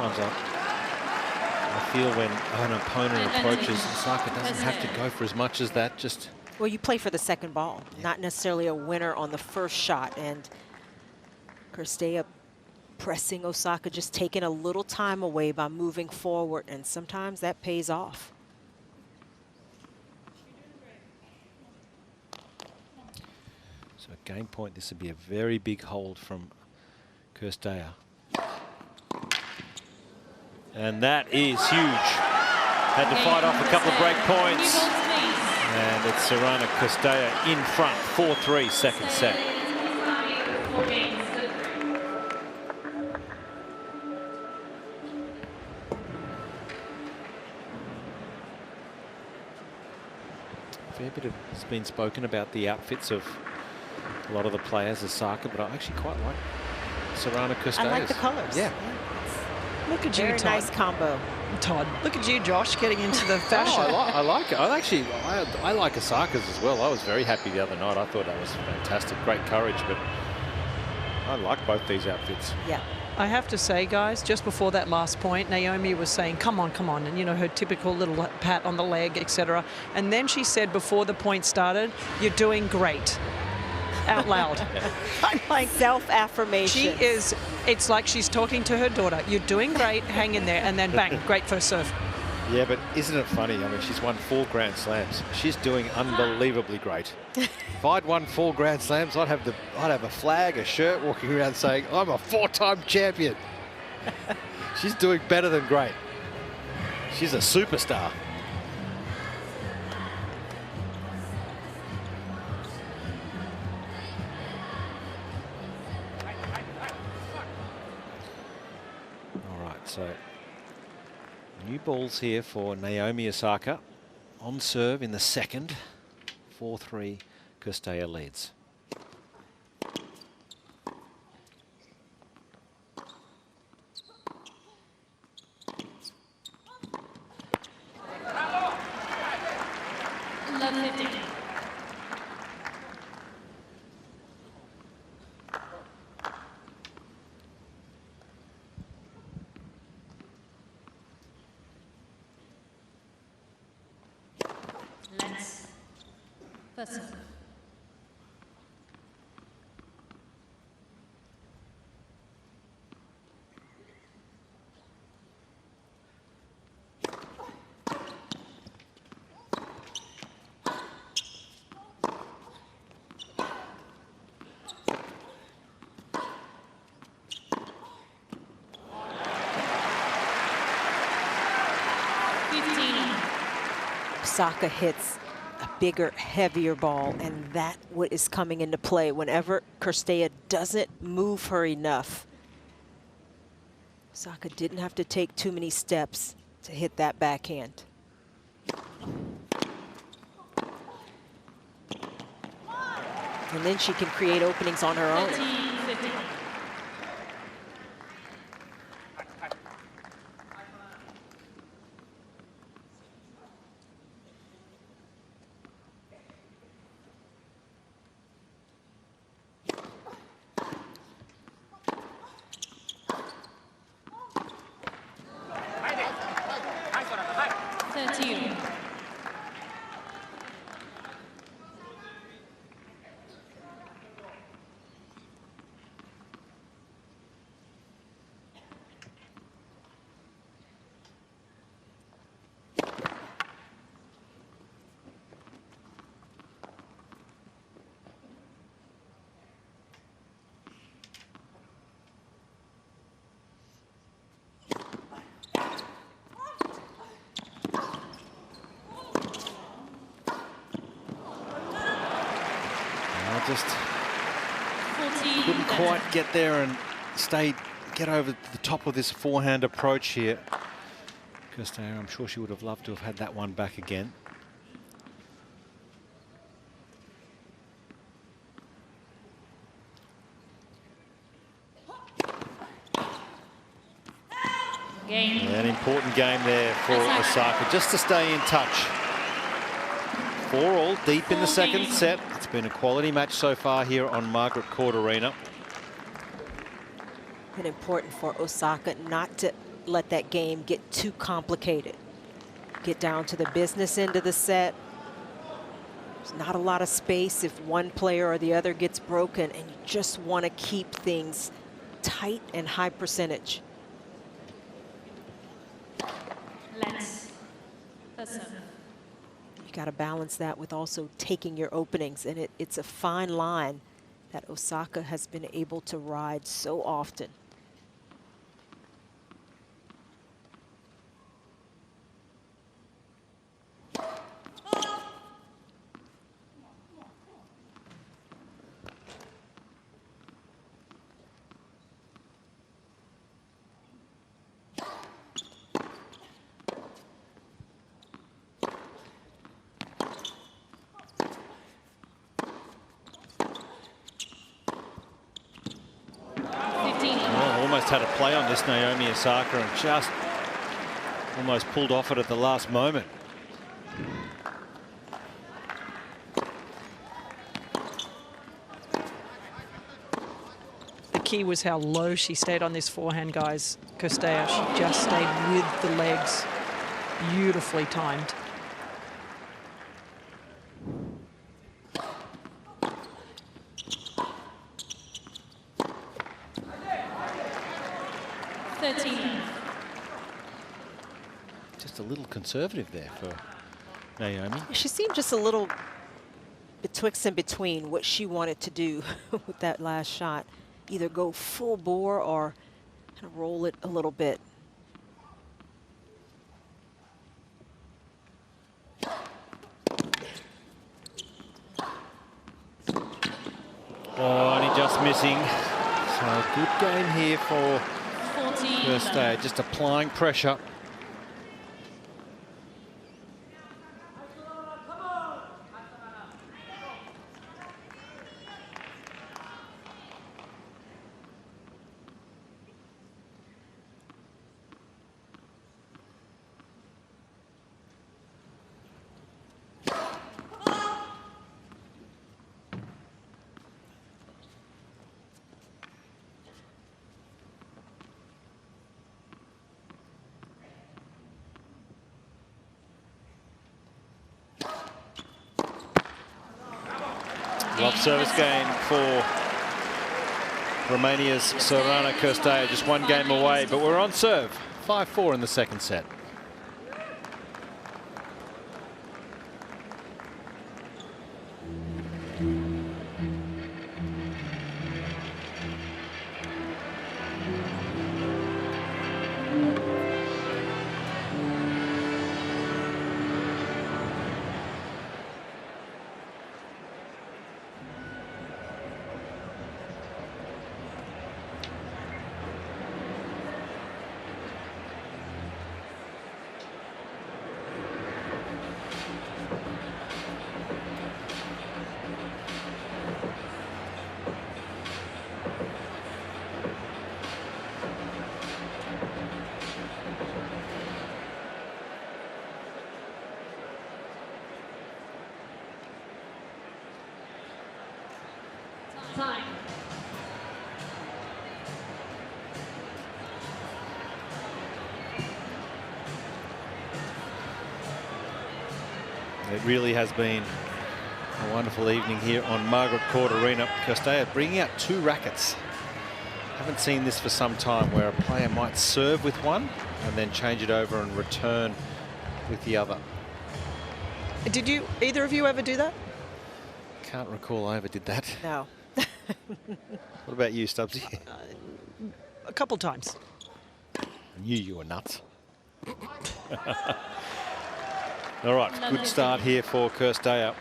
Sometimes I feel when an opponent approaches, Osaka doesn't have to go for as much as that. Just Well, you play for the second ball, not necessarily a winner on the first shot. And Cirstea pressing Osaka, just taking a little time away by moving forward, and sometimes that pays off. so at game point, this would be a very big hold from Cirstea. And that is huge. Had to fight off a couple of break points. And it's Sorana Cirstea in front, 4-3 second set. Fair bit has been spoken about the outfits of a lot of the players, Osaka, but I actually quite like Sorana Cirstea's. I like the colors. Yeah. Look at you, Very Todd. nice combo. Todd, look at you, Josh, getting into the fashion. Oh, I like it. I like Osaka's as well. I was very happy the other night. I thought that was fantastic. Great courage, but I like both these outfits. Yeah. I have to say, guys, just before that last point, Naomi was saying, come on, and, you know, her typical little pat on the leg, etc. And then she said before the point started, you're doing great. Out loud. I'm like, self-affirmation. she is, it's like she's talking to her daughter. You're doing great, hang in there, and then bang, great first serve. Yeah, but isn't it funny? I mean, she's won 4 Grand Slams. She's doing unbelievably great. If I'd won 4 Grand Slams, I'd have a flag, a shirt, walking around saying, I'm a 4-time champion. She's doing better than great. She's a superstar. All right, so new balls here for Naomi Osaka. On serve in the second. 4-3, Cirstea leads. Osaka hits a bigger, heavier ball, and that what is coming into play whenever Cirstea doesn't move her enough. Osaka didn't have to take too many steps to hit that backhand. And then she can create openings on her own. Just couldn't quite get there and get over the top of this forehand approach here. Cirstea, I'm sure she would have loved to have had that one back again. Game. An important game there for Osaka, just to stay in touch. 4-all deep in the second set. It's been a quality match so far here on Margaret Court Arena. And important for Osaka not to let that game get too complicated. Get down to the business end of the set. There's not a lot of space if one player or the other gets broken, and you just want to keep things tight and high percentage. Let's. You got to balance that with also taking your openings, and it's a fine line that Osaka has been able to ride so often. Had a play on this, Naomi Osaka, and just almost pulled off it at the last moment. The key was how low she stayed on this forehand, guys. Cirstea, she just stayed with the legs. Beautifully timed. Just a little conservative there for Naomi. She seemed just a little betwixt and between what she wanted to do with that last shot. Either go full bore or kind of roll it a little bit. Oh, and he just missing. So good game here for Cirstea, just applying pressure. Love service game for Romania's Sorana Cirstea, just one game away, but we're on serve. 5-4 in the second set. Time. It really has been a wonderful evening here on Margaret Court Arena. Cirstea bringing out 2 rackets. Haven't seen this for some time, where a player might serve with one and then change it over and return with the other. Did either of you ever do that? Can't recall I ever did that. No. What about you, Stubbsy? A couple times. I knew you were nuts. All right, good start here for Cirstea.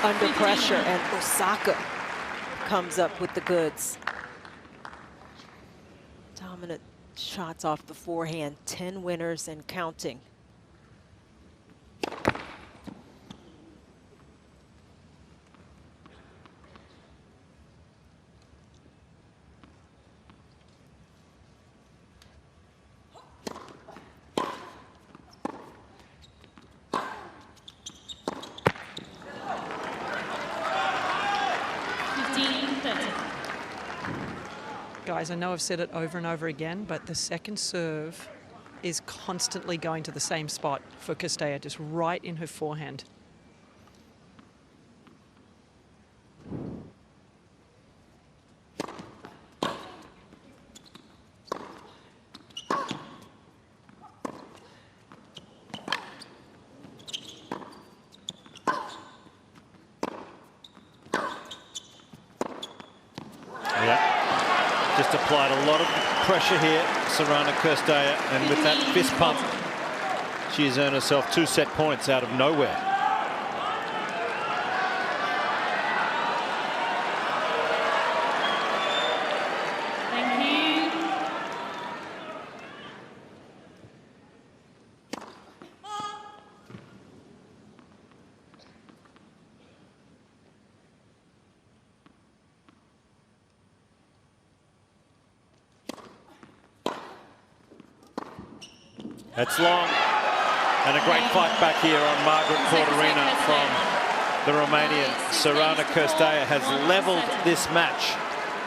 Under pressure, and Osaka comes up with the goods. dominant shots off the forehand. 10 winners and counting. Guys, I know I've said it over and over again, but the second serve is constantly going to the same spot for Cirstea, just right in her forehand. Just applied a lot of pressure here, Sorana Cirstea, and with that fist pump, she has earned herself 2 set points out of nowhere. Thank you. That's long, and a great fight back here on Margaret Court Arena from the Romanian. Sorana Cirstea has levelled this match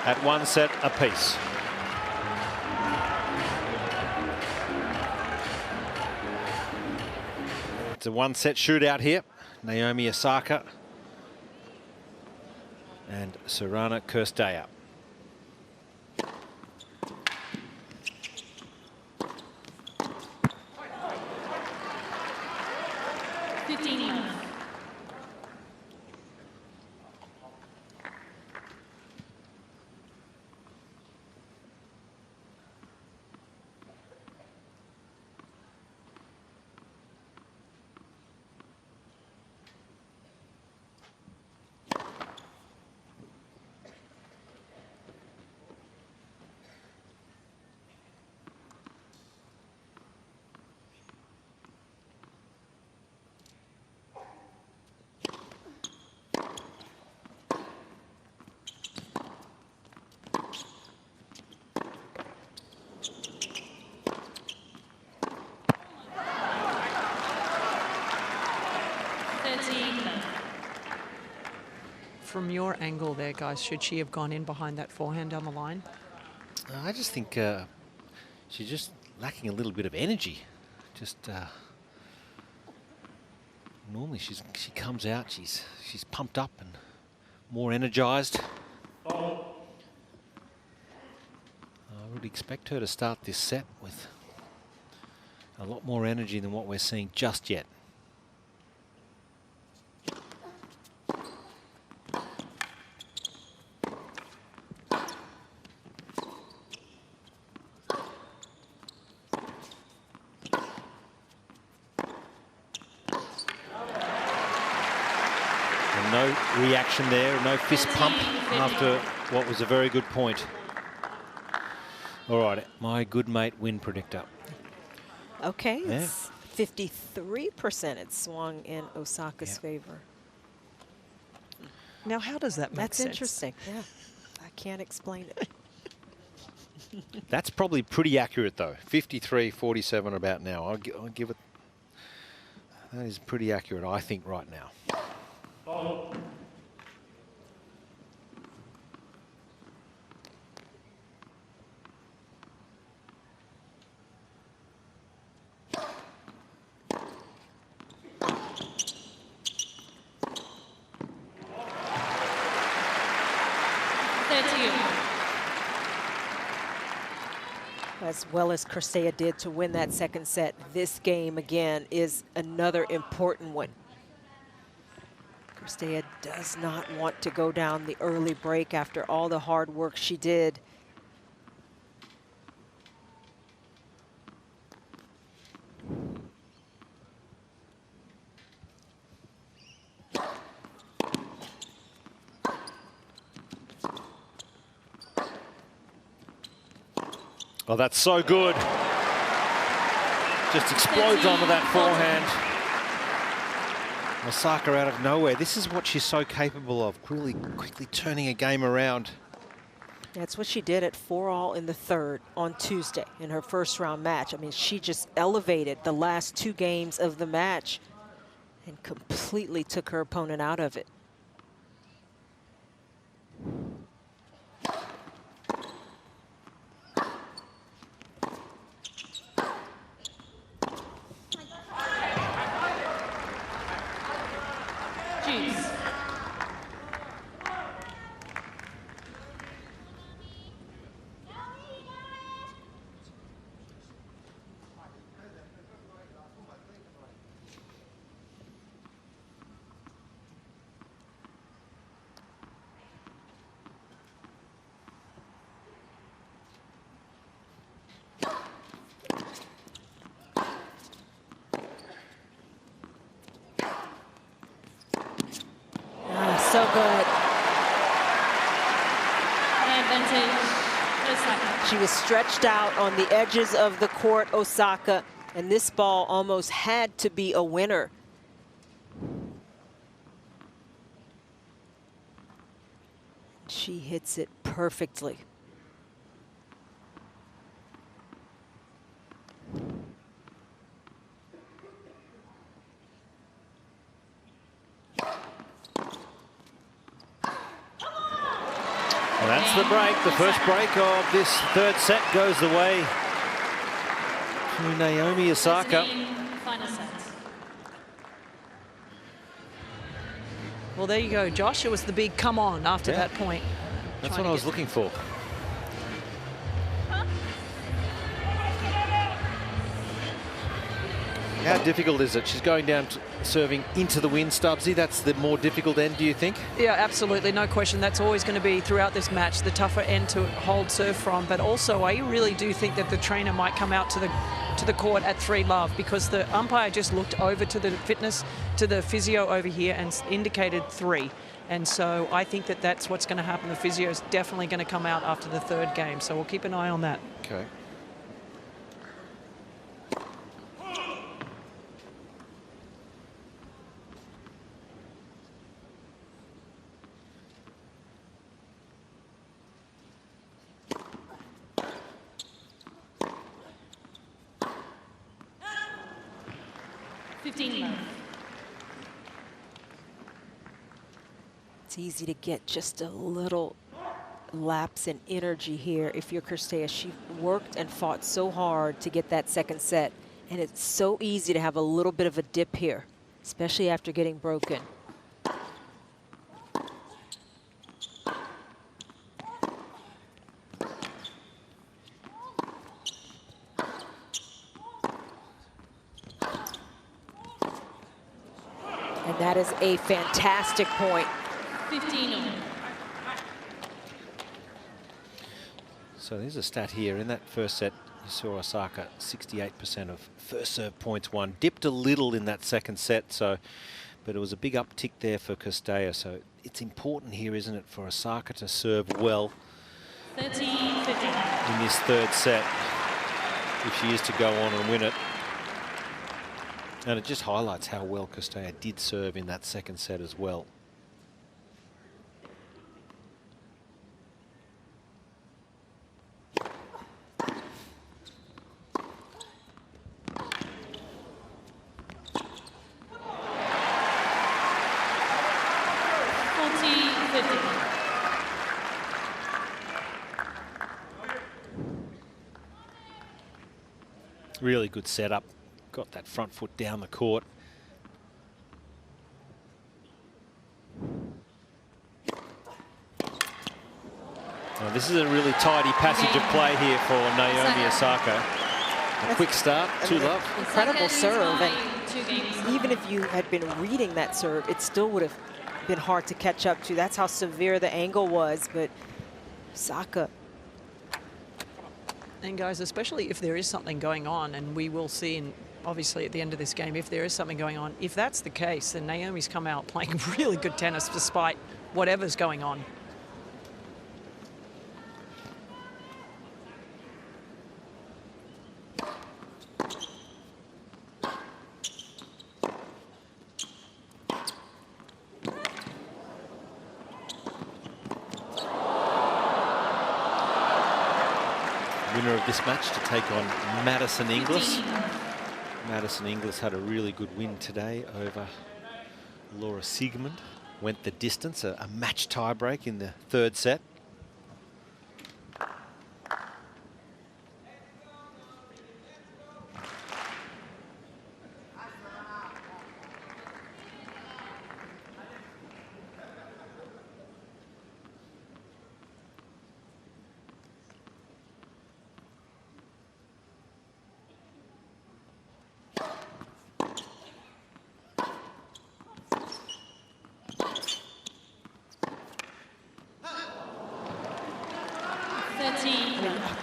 at 1 set apiece. It's a 1 set shootout here. Naomi Osaka and Sorana Cirstea. From your angle there, guys, should she have gone in behind that forehand down the line? I just think she's just lacking a little bit of energy. Just normally she comes out, she's pumped up and more energized. I would expect her to start this set with a lot more energy than what we're seeing just yet. No reaction there, no fist pump after what was a very good point. All right, my good mate win predictor. Okay, it's 53% it swung in Osaka's favor. Now, how does that make sense? That's interesting, yeah. I can't explain it. That's probably pretty accurate, though. 53-47 about now. I'll give it. That is pretty accurate, I think, right now. As well as Cirstea did to win that second set, this game again is another important one. Cirstea does not want to go down the early break after all the hard work she did. Oh, that's so good. Just explodes onto that forehand. Osaka out of nowhere. This is what she's so capable of, really quickly turning a game around. That's what she did at 4-all in the third on Tuesday in her first round match. I mean, she just elevated the last 2 games of the match and completely took her opponent out of it. So good. Advantage, Osaka. She was stretched out on the edges of the court, Osaka, and this ball almost had to be a winner. She hits it perfectly. Well, that's the break. The first break of this third set goes the way to Naomi Osaka. Final set. Well, there you go, Josh. It was the big come on after that point. That's what I was looking for. How difficult is it? She's going down to serving into the wind, Stubbsy. That's the more difficult end, do you think? Yeah, absolutely. No question. That's always going to be, throughout this match, the tougher end to hold serve from. But also, I really do think that the trainer might come out to the court at 3-love, because the umpire just looked over to the physio over here and indicated 3. And so I think that that's what's going to happen. The physio is definitely going to come out after the third game. So we'll keep an eye on that. Okay. It's easy to get just a little lapse in energy here if you're Cirstea. She worked and fought so hard to get that second set, and it's so easy to have a little bit of a dip here, especially after getting broken. And that is a fantastic point. 15-all. So there's a stat here. In that first set, you saw Osaka 68% of first serve points won. Dipped a little in that second set, but it was a big uptick there for Cirstea. So it's important here, isn't it, for Osaka to serve well 13-15. in this third set if she is to go on and win it. And it just highlights how well Cirstea did serve in that second set as well. Really good setup. Got that front foot down the court. Well, this is a really tidy passage of play here for Naomi Osaka. A quick start, 2-love. Incredible serve, and even if you had been reading that serve, it still would have been hard to catch up to. That's how severe the angle was, but Osaka. And guys, especially if there is something going on, and we will see obviously at the end of this game, if there is something going on, if that's the case, then Naomi's come out playing really good tennis despite whatever's going on. winner of this match to take on Madison Inglis. Madison Inglis had a really good win today over Laura Siegmund. Went the distance, a match tiebreak in the third set.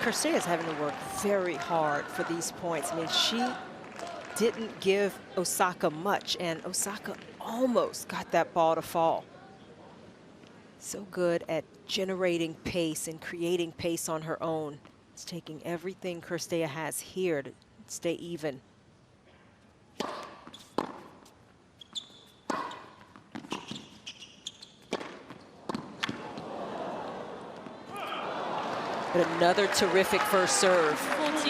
Cirstea is having to work very hard for these points. I mean, she didn't give Osaka much, and Osaka almost got that ball to fall. So good at generating pace and creating pace on her own. It's taking everything Cirstea has here to stay even. But another terrific first serve. 14.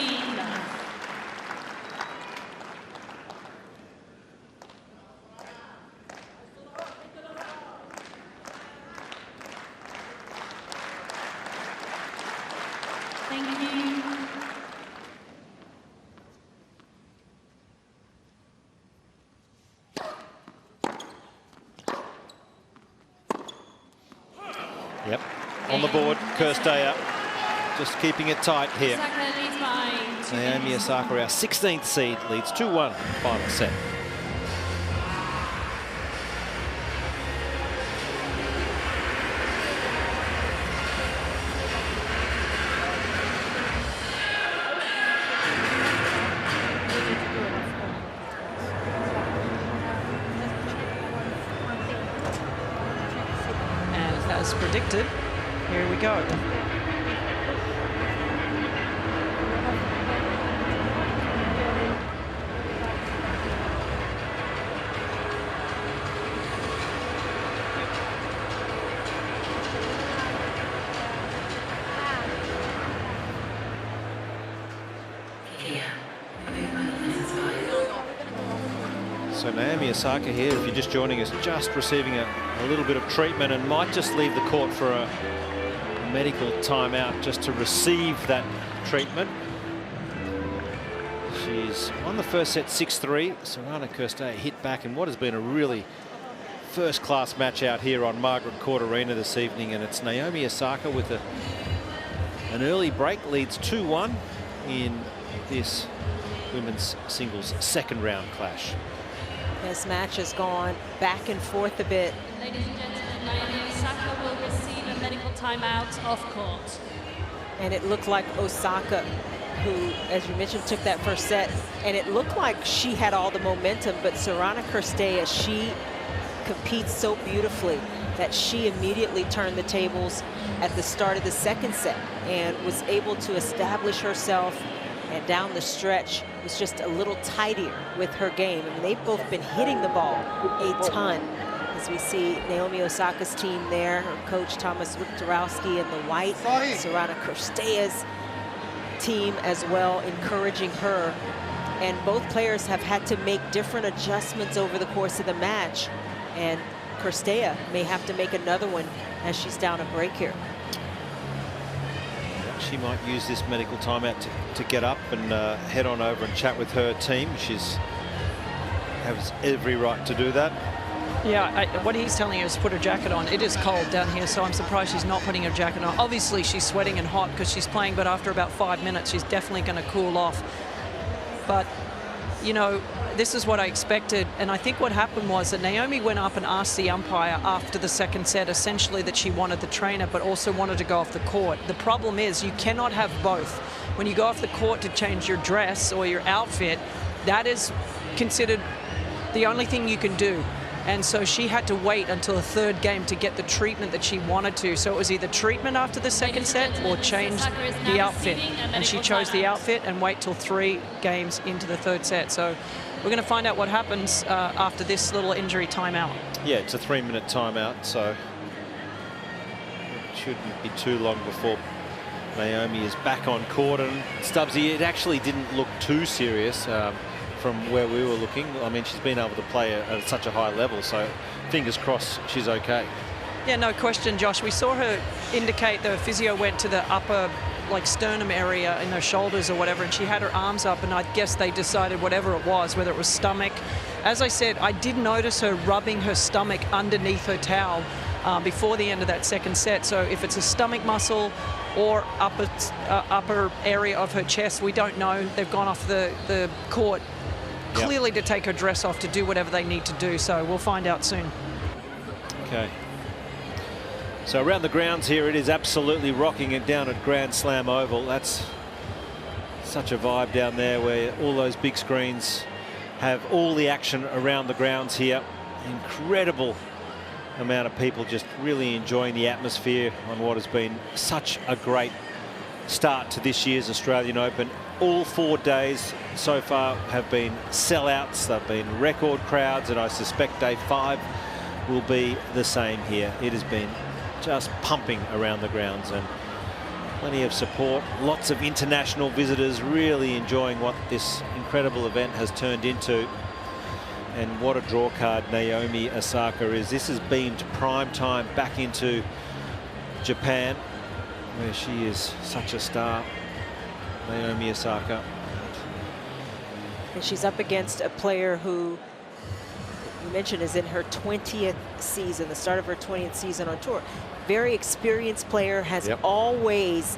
Thank you. Yep, on the board, Cirstea. Just keeping it tight here. Osaka leads by 2 Naomi games. Osaka, our 16th seed, leads 2-1 final set. And as predicted, here we go. So Naomi Osaka here, if you're just joining us, just receiving a little bit of treatment and might just leave the court for a medical timeout just to receive that treatment. She's won the first set 6-3. Sorana Cirstea hit back in what has been a really first-class match out here on Margaret Court Arena this evening, and it's Naomi Osaka with an early break, leads 2-1 in this women's singles second round clash. This match has gone back and forth a bit. Ladies and gentlemen, Naomi Osaka will receive a medical timeout off court. And it looked like Osaka, who, as you mentioned, took that first set, and it looked like she had all the momentum, but Sorana Cirstea, she competes so beautifully that she immediately turned the tables at the start of the second set and was able to establish herself, and down the stretch was just a little tidier with her game. I mean, they've both been hitting the ball a ton. As we see Naomi Osaka's team there, her coach Thomas Wiktorowski in the white, Sorana Cirstea's team as well, encouraging her. And both players have had to make different adjustments over the course of the match. And Cirstea may have to make another one as she's down a break here. She might use this medical timeout to get up and head on over and chat with her team. She's has every right to do that. Yeah, what he's telling her is put her jacket on. It is cold down here, so I'm surprised she's not putting her jacket on. Obviously, she's sweating and hot because she's playing, but after about 5 minutes, she's definitely going to cool off. But, you know, this is what I expected. And I think what happened was that Naomi went up and asked the umpire after the second set, essentially, that she wanted the trainer, but also wanted to go off the court. The problem is you cannot have both. When you go off the court to change your dress or your outfit, that is considered the only thing you can do. And so she had to wait until the third game to get the treatment that she wanted to. So it was either treatment after the second set or change the outfit. And she chose the outfit and wait till 3 games into the third set. So we're going to find out what happens after this little injury timeout. Yeah, it's a 3-minute timeout, so it shouldn't be too long before Naomi is back on court, and Stubbsy, it actually didn't look too serious from where we were looking. I mean, she's been able to play at such a high level, so fingers crossed she's okay. Yeah, no question, Josh. We saw her indicate the physio went to the upper, like, sternum area in her shoulders or whatever, and she had her arms up, and I guess they decided whatever it was, whether it was stomach. As I said, I did notice her rubbing her stomach underneath her towel before the end of that second set. So if it's a stomach muscle or upper area of her chest, we don't know. They've gone off the court clearly to take her dress off to do whatever they need to do. So we'll find out soon. Okay. So around the grounds here, it is absolutely rocking it down at Grand Slam Oval. That's such a vibe down there where all those big screens have all the action around the grounds here. Incredible amount of people just really enjoying the atmosphere on what has been such a great start to this year's Australian Open. All 4 days so far have been sellouts. They've been record crowds, and I suspect day 5 will be the same here. It has been just pumping around the grounds, and plenty of support. Lots of international visitors really enjoying what this incredible event has turned into. And what a draw card Naomi Osaka is. This has beamed prime time back into Japan, where she is such a star. Naomi Osaka. And she's up against a player who you mentioned is in her 20th season, the start of her 20th season on tour. Very experienced player, has always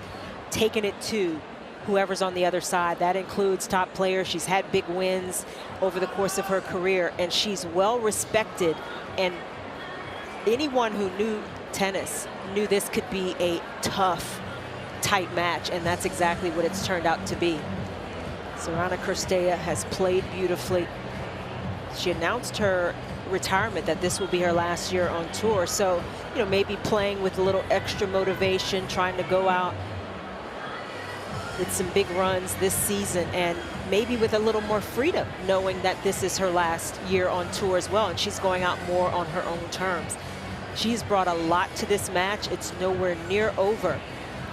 taken it to whoever's on the other side. That includes top players. She's had big wins over the course of her career, and she's well respected. And anyone who knew tennis knew this could be a tough, tight match, and that's exactly what it's turned out to be. Sorana Cirstea has played beautifully. She announced her retirement, that this will be her last year on tour. So, you know, maybe playing with a little extra motivation, trying to go out with some big runs this season, and maybe with a little more freedom, knowing that this is her last year on tour as well, and she's going out more on her own terms. She's brought a lot to this match. It's nowhere near over,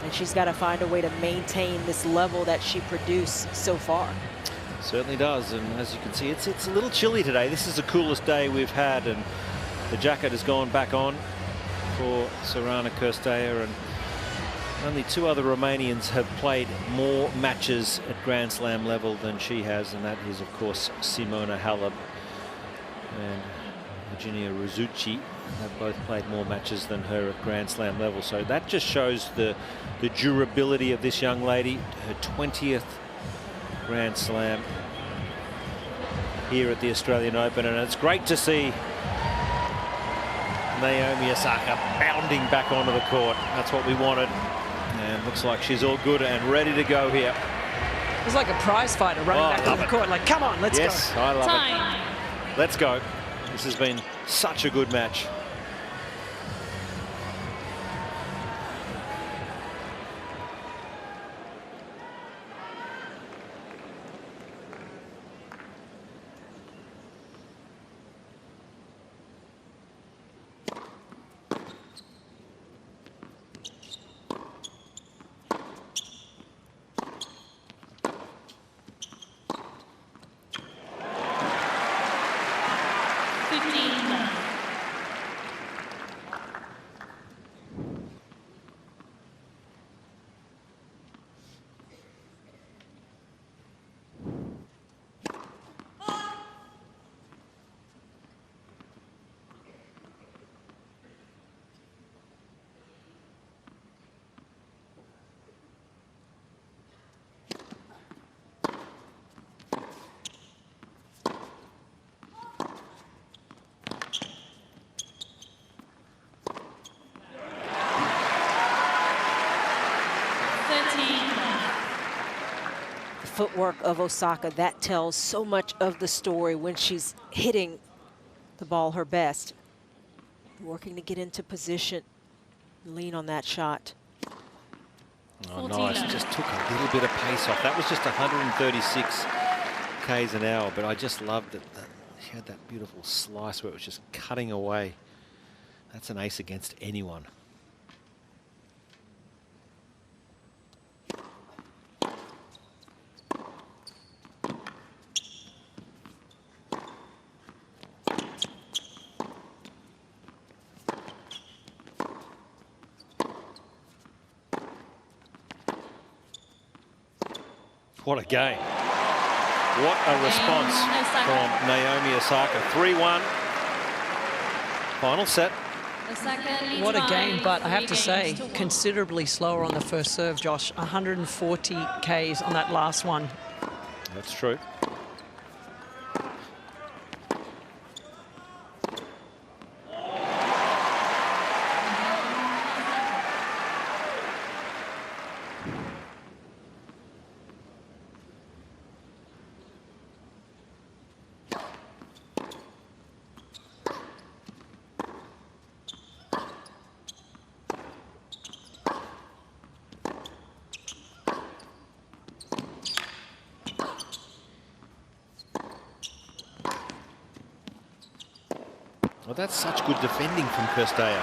and she's got to find a way to maintain this level that she produced so far. Certainly does, and as you can see, it's a little chilly today. This is the coolest day we've had, and the jacket has gone back on for Sorana Cirstea, and only 2 other Romanians have played more matches at Grand Slam level than she has, and that is, of course, Simona Halep and Virginia Rizzucci. Have both played more matches than her at Grand Slam level, so that just shows the durability of this young lady. Her 20th Grand Slam here at the Australian Open, and it's great to see Naomi Osaka bounding back onto the court. That's what we wanted, and looks like she's all good and ready to go here. It's like a prize fighter running back to the court, like, come on, let's go. Yes, I love it. Let's go. This has been such a good match. Footwork of Osaka, that tells so much of the story when she's hitting the ball her best. Working to get into position, lean on that shot. Oh, nice. Just took a little bit of pace off. That was just 136 k's an hour, but I just loved that she had that beautiful slice where it was just cutting away. That's an ace against anyone. What a game. What a response from Naomi Osaka. 3-1. Final set. What a game, but I have to say, considerably slower on the first serve, Josh. 140 Ks on that last one. That's true. Well, that's such good defending from Cirstea.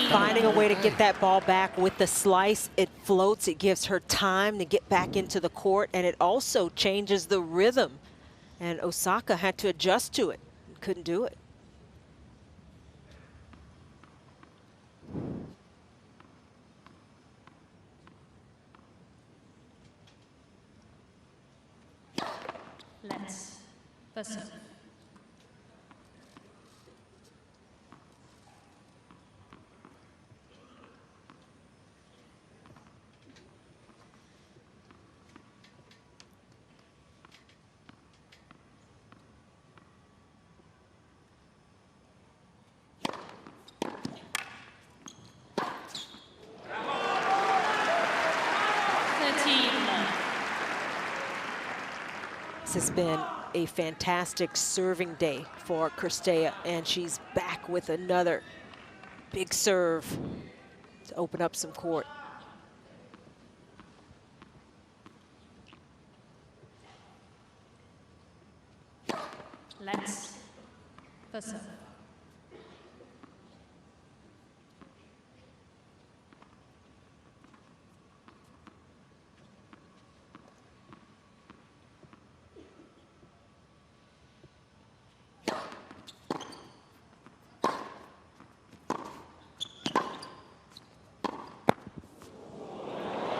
Finding a way to get that ball back with the slice. It floats, it gives her time to get back into the court, and it also changes the rhythm. And Osaka had to adjust to it. Couldn't do it. Let's first serve. This has been a fantastic serving day for Cirstea, and she's back with another big serve to open up some court. Let's first serve.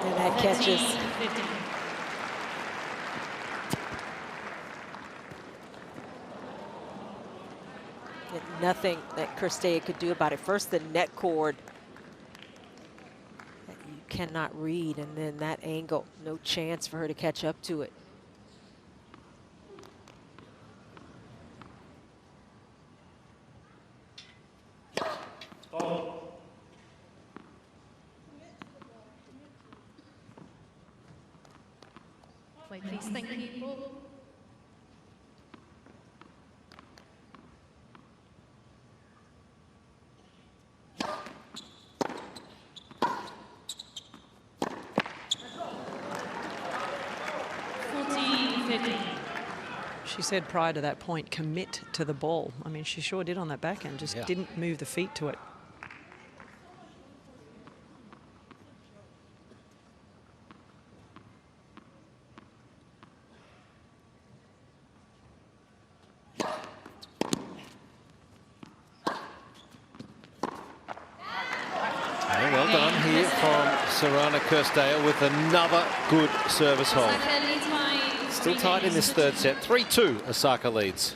And that catches. 50. Nothing that Cirstea could do about it. First, the net cord that you cannot read, and then that angle. No chance for her to catch up to it. Wait, please, thank people. She said prior to that point, commit to the ball. I mean, she sure did on that backhand, just didn't move the feet to it. Well done here from Sorana Cirstea with another good service hold. Still tight in this third set. 3-2, Osaka leads.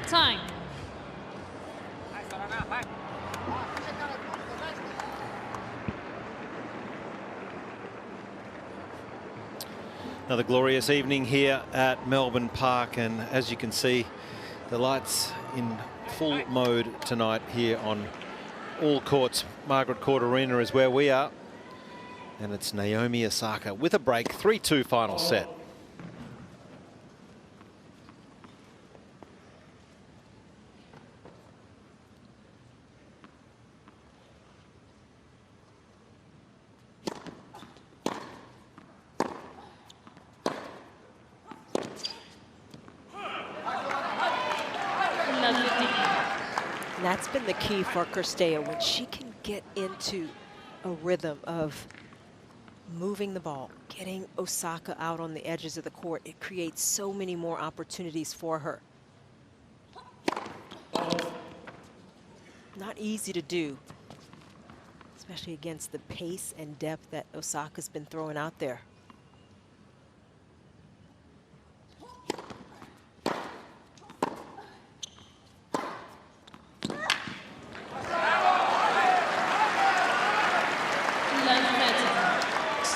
Time. Another glorious evening here at Melbourne Park, and as you can see, the lights in full mode tonight here on all courts. Margaret Court Arena is where we are. And it's Naomi Osaka with a break, 3-2 final set. That's been the key for Cirstea, when she can get into a rhythm of moving the ball, getting Osaka out on the edges of the court. It creates so many more opportunities for her. Not easy to do, especially against the pace and depth that Osaka's been throwing out there.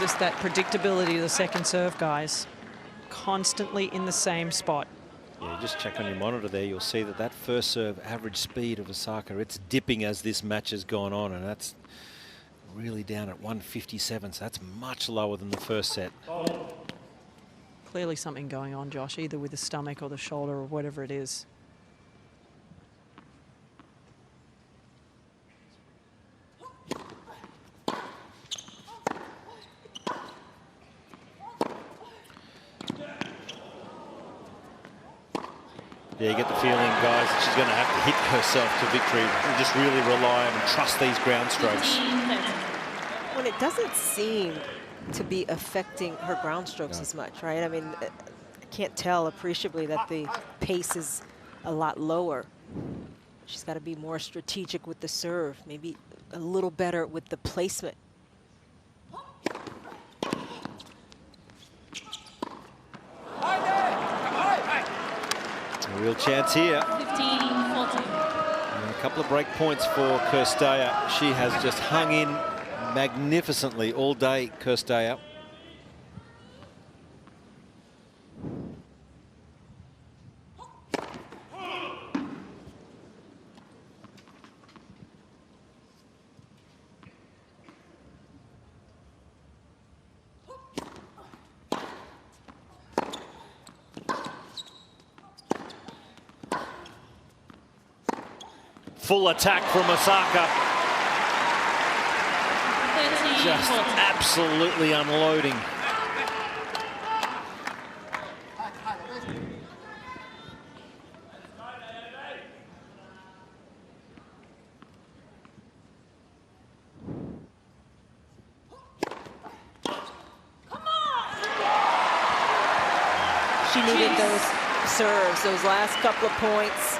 Just that predictability of the second serve, guys. Constantly in the same spot. Yeah, you just check on your monitor there, you'll see that that first serve average speed of Osaka, it's dipping as this match has gone on, and that's really down at 157, so that's much lower than the first set. Clearly something going on, Josh, either with the stomach or the shoulder or whatever it is. Yeah, you get the feeling, guys, that she's going to have to hit herself to victory and just really rely on and trust these ground strokes. Well, it doesn't seem to be affecting her ground strokes as much, right? I mean, I can't tell appreciably that the pace is a lot lower. She's got to be more strategic with the serve, maybe a little better with the placement. A real chance here. 15-14. And a couple of break points for Cirstea. She has just hung in magnificently all day, Cirstea. Full attack from Osaka. 13-14. Just absolutely unloading. She needed those serves, those last couple of points.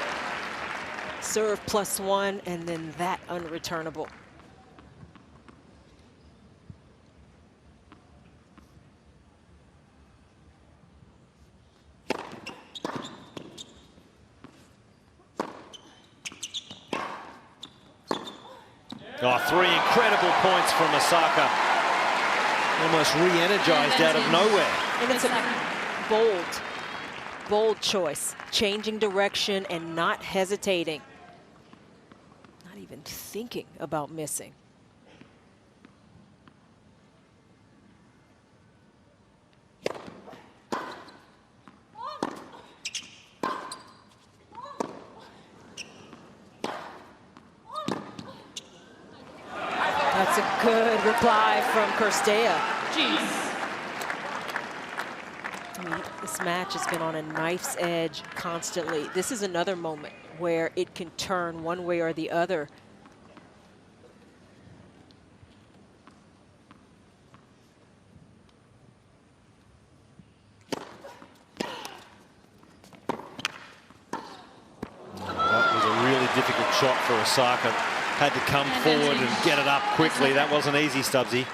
Serve +1, and then that unreturnable. Oh, 3 incredible points from Osaka. Almost re-energized out of nowhere. And it's a bold choice. Changing direction and not hesitating. Not even thinking about missing. That's a good reply from Cirstea. Jeez. I mean, this match has been on a knife's edge constantly. This is another moment where it can turn one way or the other. That was a really difficult shot for Osaka. Had to come forward and get it up quickly. That wasn't easy, Stubbsy.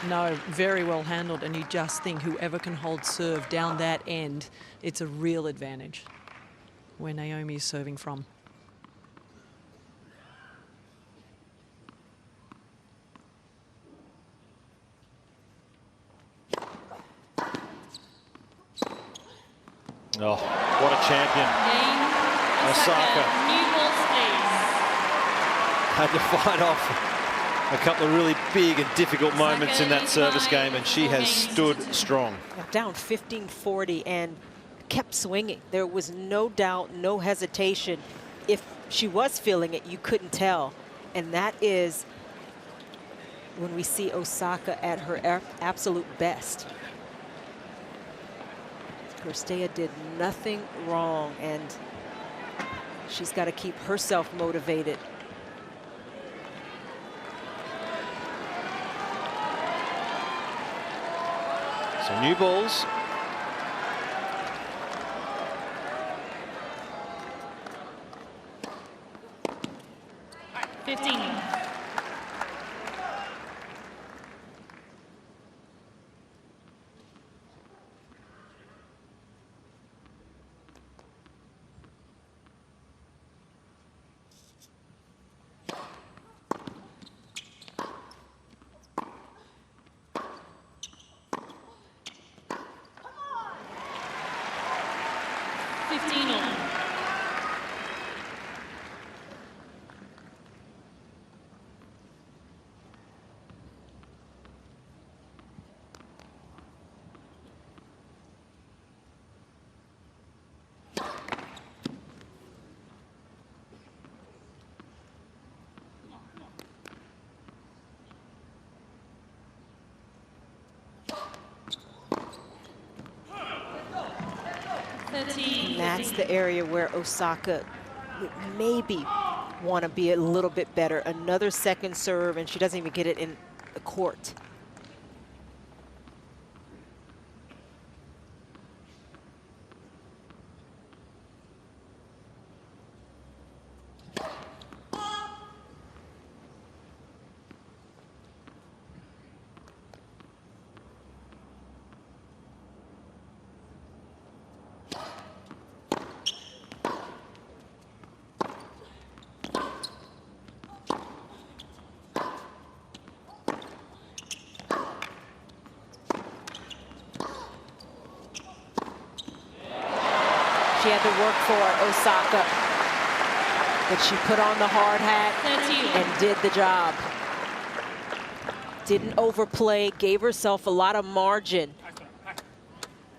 No, very well handled, and you just think whoever can hold serve down that end, it's a real advantage where Naomi is serving from. Oh, what a champion. Cain, Osaka. New ball please. Had to fight off a couple of really big and difficult moments in that service game, and she has stood strong. Down 15-40 and kept swinging. There was no doubt, no hesitation. If she was feeling it, you couldn't tell. And that is when we see Osaka at her absolute best. Cirstea did nothing wrong, and she's got to keep herself motivated. So new balls. And that's the area where Osaka would maybe want to be a little bit better. Another second serve, and she doesn't even get it in the court. She had to work for it, Osaka. But she put on the hard hat and did the job. Didn't overplay, gave herself a lot of margin.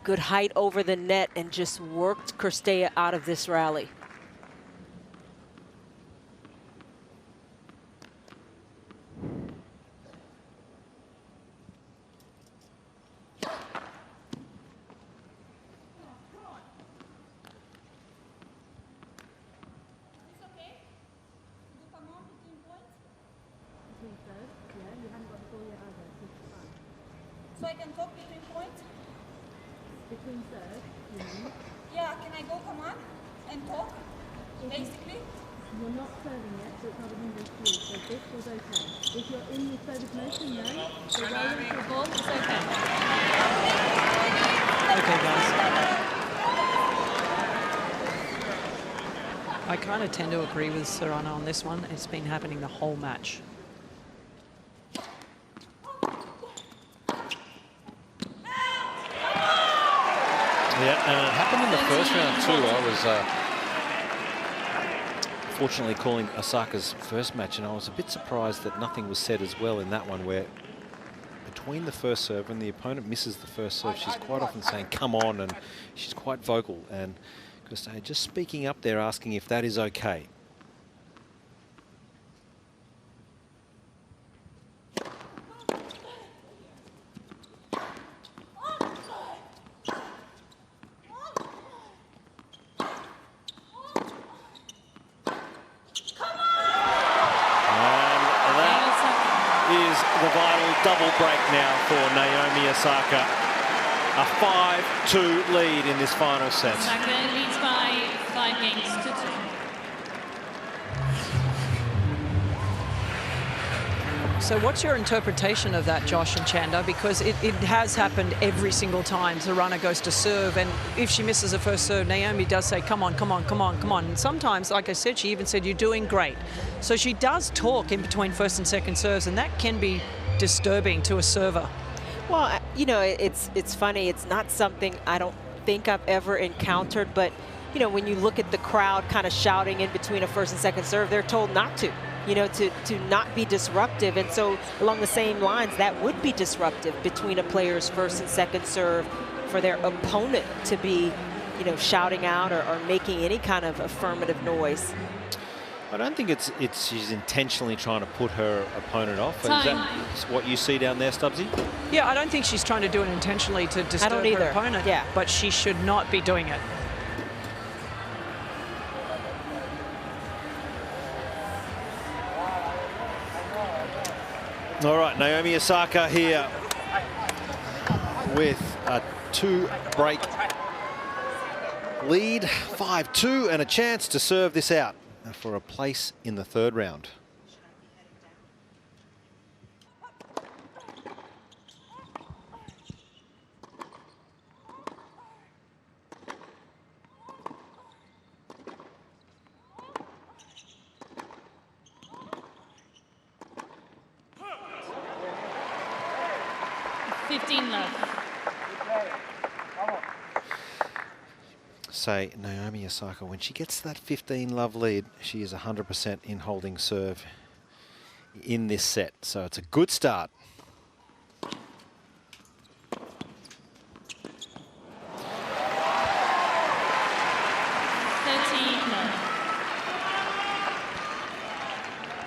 Good height over the net and just worked Cirstea out of this rally. So I can talk between points? Between serve? Yeah, can I go come on and talk, basically? You're not serving yet, so it's not a hindrance to you. So this was okay. If you're in the service motion, no. So rolling for ball, it's okay. Okay, guys. I kind of tend to agree with Sorana on this one. It's been happening the whole match. Yeah, and it happened in the first round too. I was fortunately calling Osaka's first match, and I was a bit surprised that nothing was said as well in that one, where between the first serve and the opponent misses the first serve, she's quite often saying, come on, and she's quite vocal. And Cirstea just speaking up there, asking if that is okay. Double break now for Naomi Osaka. A 5-2 lead in this final set. Osaka leads by 5 games to 2. So what's your interpretation of that, Josh and Chanda? Because it has happened every single time Sorana goes to serve, and if she misses the first serve, Naomi does say, come on, come on, come on, come on. And sometimes, like I said, she even said, you're doing great. So she does talk in between first and second serves, and that can be disturbing to a server. Well, you know, it's funny. It's not something I don't think I've ever encountered, but you know, when you look at the crowd kind of shouting in between a first and second serve, they're told not to, you know, to not be disruptive. And so along the same lines, that would be disruptive between a player's first and second serve for their opponent to be, you know, shouting out or making any kind of affirmative noise. I don't think it's she's intentionally trying to put her opponent off. Is that what you see down there, Stubbsy? Yeah, I don't think she's trying to do it intentionally to disturb her opponent. Yeah. But she should not be doing it. All right, Naomi Osaka here with a 2-break lead, 5-2, and a chance to serve this out for a place in the third round. Say Naomi Osaka, when she gets that 15-love lead, she is 100% in holding serve in this set. So it's a good start.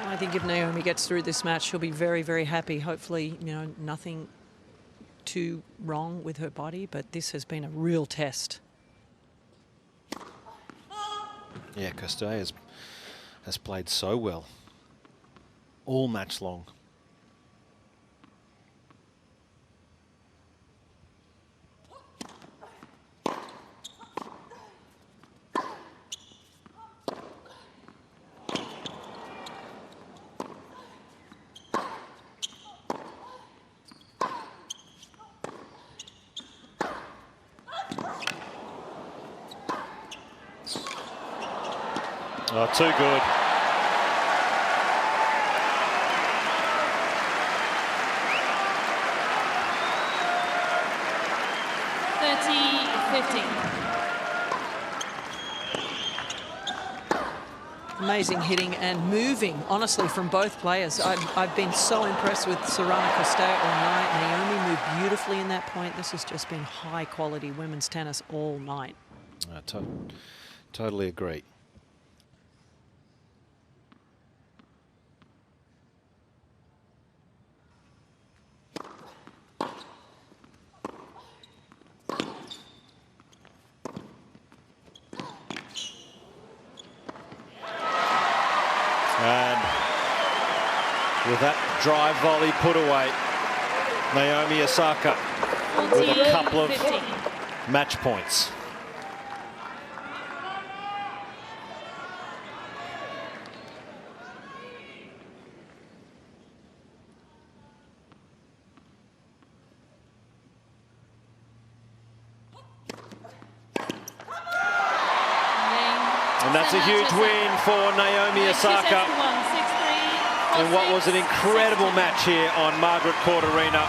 I think if Naomi gets through this match, she'll be very, very happy. Hopefully, you know, nothing too wrong with her body, but this has been a real test. Yeah, Cirstea has played so well all match long. Oh, too good. Amazing hitting and moving, honestly, from both players. I've been so impressed with Sorana Cirstea all night. Naomi moved beautifully in that point. This has just been high-quality women's tennis all night. Totally agree. And with that drive volley put away, Naomi Osaka with a couple of match points. And that's a huge win for Naomi Osaka in what was an incredible match here on Margaret Court Arena.